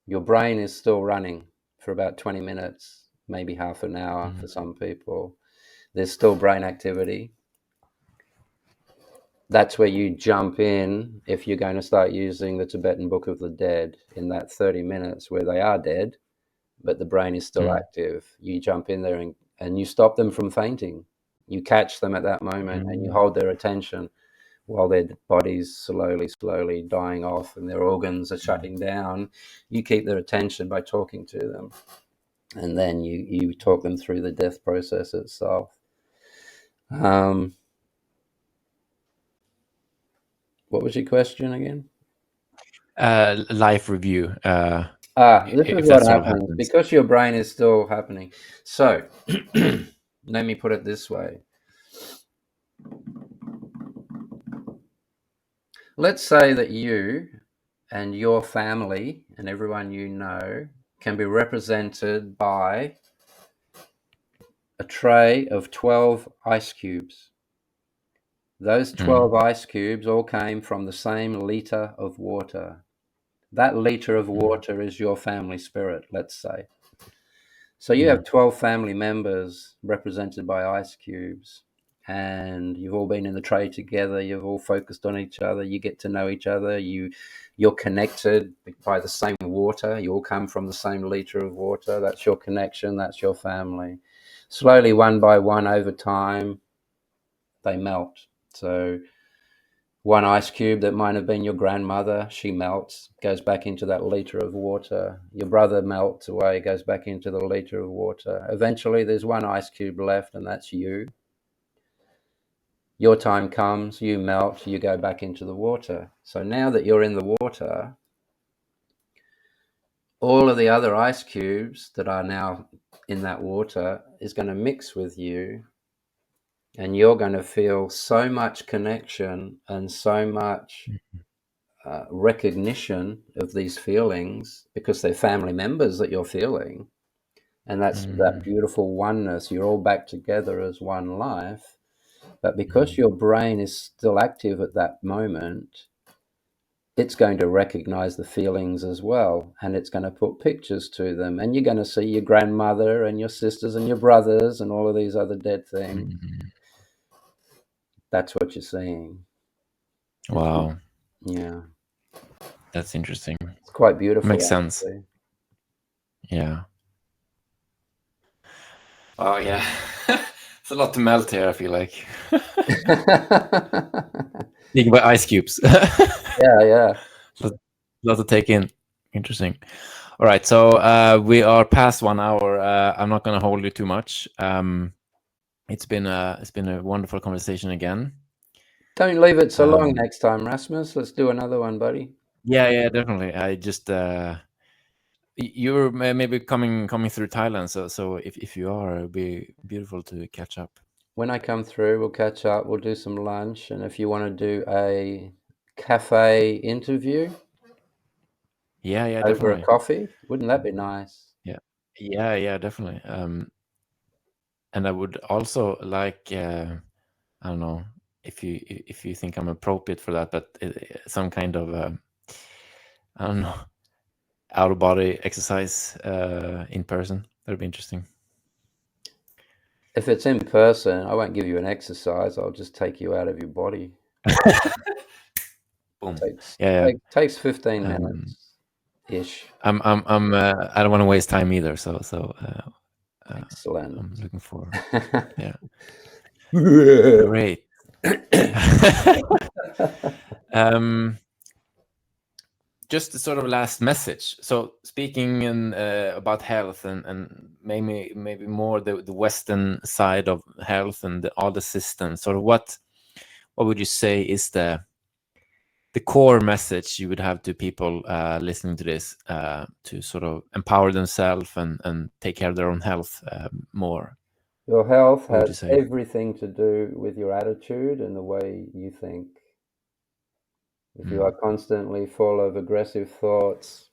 A: your brain is still running for about 20 minutes, maybe half an hour
B: Mm,
A: for some people. There's still brain activity. That's where you jump in if you're going to start using the Tibetan Book of the Dead in that 30 minutes where they are dead, but the brain is still
B: mm,
A: active. You jump in there and you stop them from fainting. You catch them at that moment and you
B: mm,
A: hold their attention while their body's slowly dying off and their organs are
B: mm,
A: shutting down. You keep their attention by talking to them, and then you talk them through the death process itself. Um, what was your question again?
B: life review,
A: This is
B: if that
A: what
B: sort of
A: happens
B: happens.
A: because your brain is still happening. So let me put it this way. Let's say that you and your family and everyone you know can be represented by a tray of 12 ice cubes. Those
B: Mm,
A: 12 ice cubes all came from the same liter of water. That liter of
B: mm,
A: water is your family spirit, let's say. So you have
B: mm,
A: 12 family members represented by ice cubes, and you've all been in the tray together. You've all focused on each other. You get to know each other. You're connected by the same water. You all come from the same liter of water. That's your connection. That's your family. Slowly, one by one, over time, they melt. So one ice cube that might have been your grandmother, she melts, goes back into that liter of water. Your brother melts away, goes back into the liter of water. Eventually, there's one ice cube left, and that's you. Your time comes, you melt, you go back into the water. So now that you're in the water, all of the other ice cubes that are now in that water is going to mix with you, and you're going to feel so much connection and so much recognition of these feelings because they're family members that you're feeling, and that's that
B: mm,
A: beautiful oneness. You're all back together as one life, but because
B: mm,
A: your brain is still active at that moment, it's going to recognize the feelings as well, and it's going to put pictures to them, and you're going to see your grandmother and your sisters and your brothers and all of these other dead things. That's what you're seeing.
B: Wow,
A: Yeah,
B: that's interesting.
A: it's quite beautiful,
B: Makes sense.
A: actually.
B: Yeah. Oh yeah, it's a lot to melt here. I feel like thinking about ice cubes.
A: Yeah.
B: Lot to take in. Interesting. All right, so we are past 1 hour. I'm not going to hold you too much. It's been a wonderful conversation again.
A: Don't leave it so long next time, Rasmus. Let's do another one, buddy.
B: Yeah, definitely. I just you're maybe coming through Thailand, so if you are, it'd be beautiful to catch up.
A: When I come through, we'll catch up. We'll do some lunch, and if you want to do a cafe interview
B: Yeah,
A: over a
B: definitely.
A: coffee, wouldn't that be nice?
B: Yeah, definitely. And I would also like, I don't know if you think I'm appropriate for that, but some kind of I don't know, out of body exercise in person. That'd be interesting.
A: If it's in person, I won't give you an exercise. I'll just take you out of your body.
B: Boom.
A: Takes
B: Yeah.
A: takes 15 minutes ish.
B: I don't want to waste time either. So
A: Excellent.
B: I'm looking forward. Yeah. Great. Just a sort of last message. So speaking about health and maybe more the Western side of health and all the systems. Sort of what would you say is the core message you would have to people listening to this to sort of empower themselves and take care of their own health more?
A: Your health
B: What would you
A: has
B: say?
A: everything to do with your attitude and the way you think. If you are constantly full of aggressive thoughts,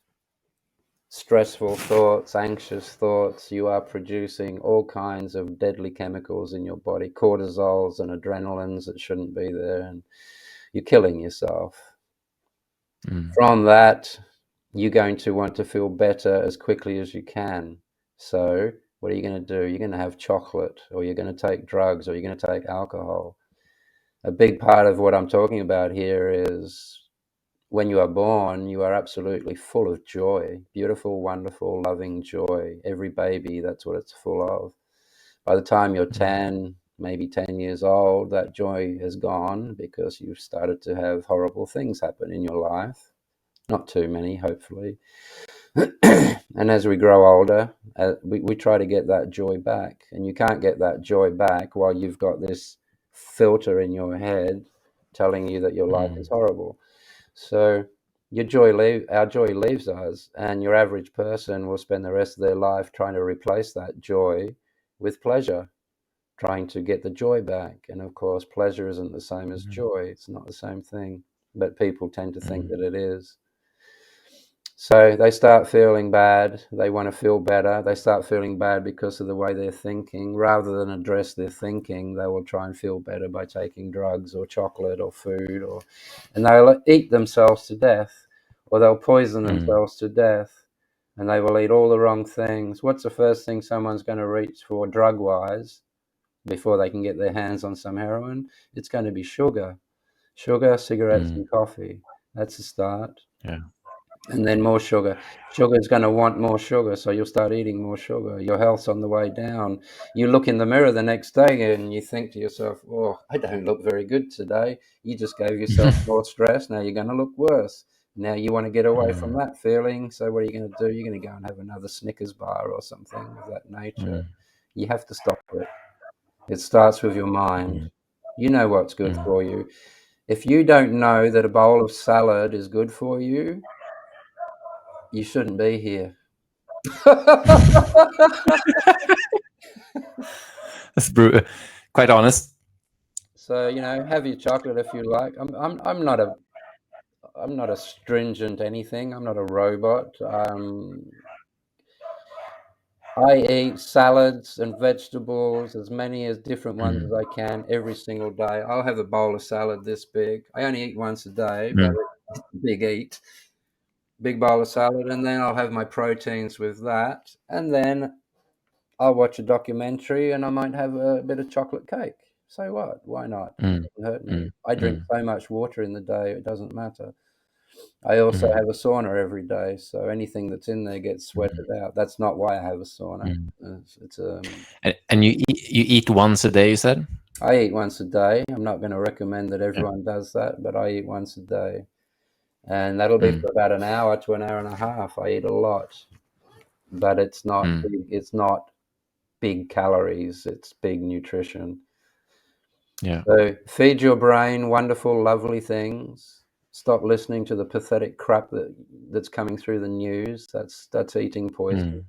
A: stressful thoughts, anxious thoughts, you are producing all kinds of deadly chemicals in your body, cortisols and adrenalines that shouldn't be there, and you're killing yourself. From that, you're going to want to feel better as quickly as you can. So what are you going to do? You're going to have chocolate, or you're going to take drugs, or you're going to take alcohol. A big part of what I'm talking about here is when you are born, you are absolutely full of joy, beautiful, wonderful, loving joy. Every baby, that's what it's full of. By the time you're 10, maybe 10 years old, that joy has gone because you've started to have horrible things happen in your life. Not too many, hopefully. And as we grow older, we try to get that joy back. And you can't get that joy back while you've got this filter in your head telling you that your life is horrible. So our joy leaves us, and your average person will spend the rest of their life trying to replace that joy with pleasure, trying to get the joy back. And of course, pleasure isn't the same as joy. It's not the same thing, but people tend to think that it is. So they start feeling bad. They want to feel better. They start feeling bad because of the way they're thinking. Rather than address their thinking, they will try and feel better by taking drugs or chocolate or food, and they'll eat themselves to death, or they'll poison themselves to death, and they will eat all the wrong things. What's the first thing someone's going to reach for drug-wise before they can get their hands on some heroin? It's going to be sugar, cigarettes, and coffee. That's the start.
B: Yeah.
A: And then more sugar. Sugar is going to want more sugar, so you'll start eating more sugar. Your health's on the way down. You look in the mirror the next day and you think to yourself, oh, I don't look very good today. You just gave yourself more stress. Now you're going to look worse. Now you want to get away from that feeling. So what are you going to do? You're going to go and have another Snickers bar or something of that nature. You have to stop it. It starts with your mind. You know what's good for you. If you don't know that a bowl of salad is good for you, you shouldn't be here.
B: That's quite honest.
A: So have your chocolate if you like. I'm not a stringent anything. I'm not a robot. I eat salads and vegetables, as many as different ones as I can every single day. I'll have a bowl of salad this big. I only eat once a day, but big eat, big bowl of salad, and then I'll have my proteins with that, and then I'll watch a documentary, and I might have a bit of chocolate cake. So what? Why not?
B: Mm,
A: It doesn't hurt me.
B: mm,
A: I drink
B: mm,
A: so much water in the day, it doesn't matter. I also
B: mm,
A: have a sauna every day, so anything that's in there gets
B: mm,
A: sweated out. That's not why I have a sauna.
B: mm.
A: It's
B: And you eat once a day, you said?
A: I eat once a day. I'm not going to recommend that
B: Yeah.
A: everyone does that, but I eat once a day, and that'll be
B: Mm,
A: for about an hour to an hour and a half. I eat a lot, but it's not
B: mm,
A: big, it's not big calories. It's big nutrition.
B: yeah.
A: So feed your brain wonderful, lovely things. Stop listening to the pathetic crap that's coming through the news. That's eating poison.
B: Mm,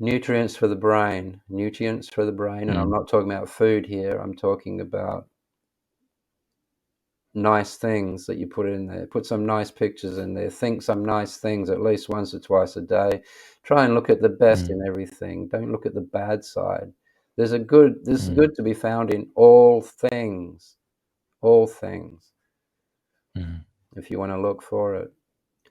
A: Nutrients for the brain. Nutrients for the brain. And I'm
B: mm,
A: not talking about food here. I'm talking about nice things that you put in there. Put some nice pictures in there. Think some nice things at least once or twice a day. Try and look at the best
B: mm,
A: in everything. Don't look at the bad side. There's
B: mm,
A: good to be found in all things. All things.
B: mm.
A: If you want to look for it.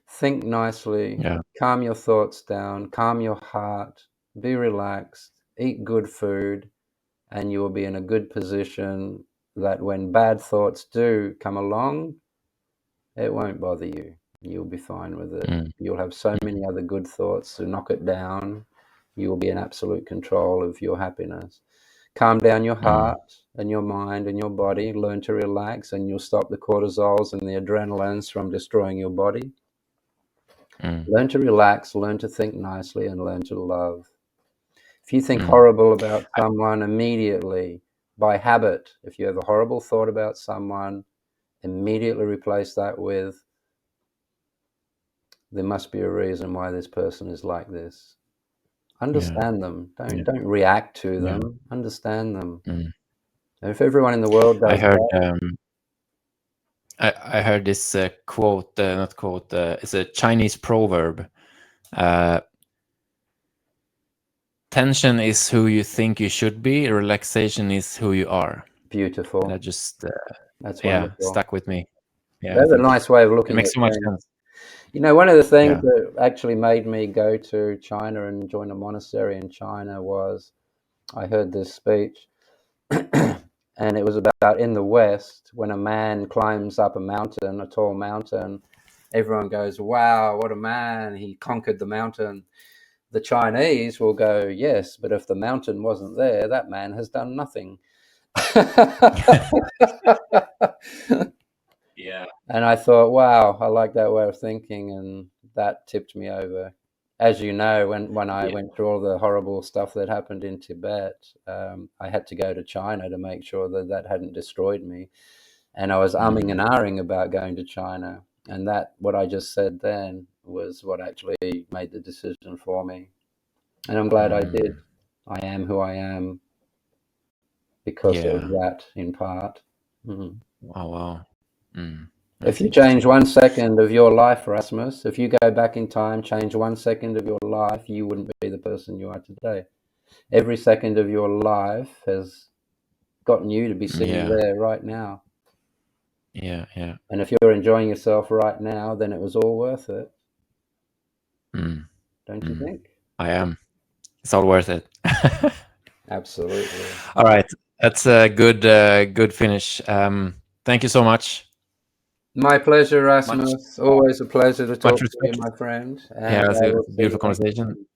A: Think nicely,
B: Yeah.
A: calm your thoughts down, calm your heart, be relaxed, eat good food, and you will be in a good position that when bad thoughts do come along, it won't bother you. You'll be fine with it.
B: Mm,
A: You'll have so
B: mm,
A: many other good thoughts to knock it down. You will be in absolute control of your happiness. Calm down your
B: mm,
A: heart and your mind and your body. Learn to relax, and you'll stop the cortisols and the adrenalines from destroying your body.
B: mm,
A: Learn to relax, learn to think nicely, and learn to love. If you think
B: mm.
A: horrible about someone, immediately, by habit, if you have a horrible thought about someone, immediately replace that with, there must be a reason why this person is like this.
B: Yeah.
A: Understand them.
B: Yeah.
A: Don't react to
B: Yeah.
A: them. Understand them.
B: Mm.
A: And if everyone in the world
B: I
A: does
B: heard
A: that,
B: I heard this quote, not quote, it's a Chinese proverb. Uh, Tension is who you think you should be, relaxation is who you are. And
A: beautiful.
B: that just,
A: That's
B: yeah,
A: wonderful.
B: stuck with me. Yeah, I
A: That's a
B: think
A: nice way of
B: it
A: looking
B: makes
A: at
B: so much
A: things.
B: sense.
A: You know, one of the things
B: Yeah.
A: that actually made me go to China and join a monastery in China was I heard this speech, and it was about in the West, when a man climbs up a mountain, a tall mountain, everyone goes, wow, what a man, he conquered the mountain. The Chinese will go, yes, but if the mountain wasn't there, that man has done nothing.
B: Yeah.
A: And I thought, wow, I like that way of thinking, and that tipped me over. As you know, when I
B: Yeah.
A: went through all the horrible stuff that happened in Tibet, I had to go to China to make sure that that hadn't destroyed me. And I was umming
B: Mm,
A: and ahhing about going to China, and that what I just said then was what actually made the decision for me. And I'm glad I
B: mm,
A: did. I am who I am because of
B: yeah.
A: that, in part. Mhm.
B: Wow, wow. Mm,
A: If
B: that's
A: you change
B: interesting.
A: 1 second of your life, Rasmus, if you go back in time, change 1 second of your life, you wouldn't be the person you are today. Every second of your life has gotten you to be sitting
B: Yeah.
A: there right now.
B: Yeah. Yeah.
A: And if you're enjoying yourself right now, then it was all worth it,
B: Mm,
A: don't you
B: mm.
A: think?
B: I am. It's all worth it.
A: Absolutely.
B: All right. That's a good finish. Thank you so much.
A: My pleasure,
B: Much,
A: Rasmus. Always a pleasure to
B: much
A: talk to you,
B: respect.
A: my friend.
B: Yeah,
A: And
B: it's
A: I
B: a
A: will see
B: beautiful
A: you next
B: conversation.
A: time.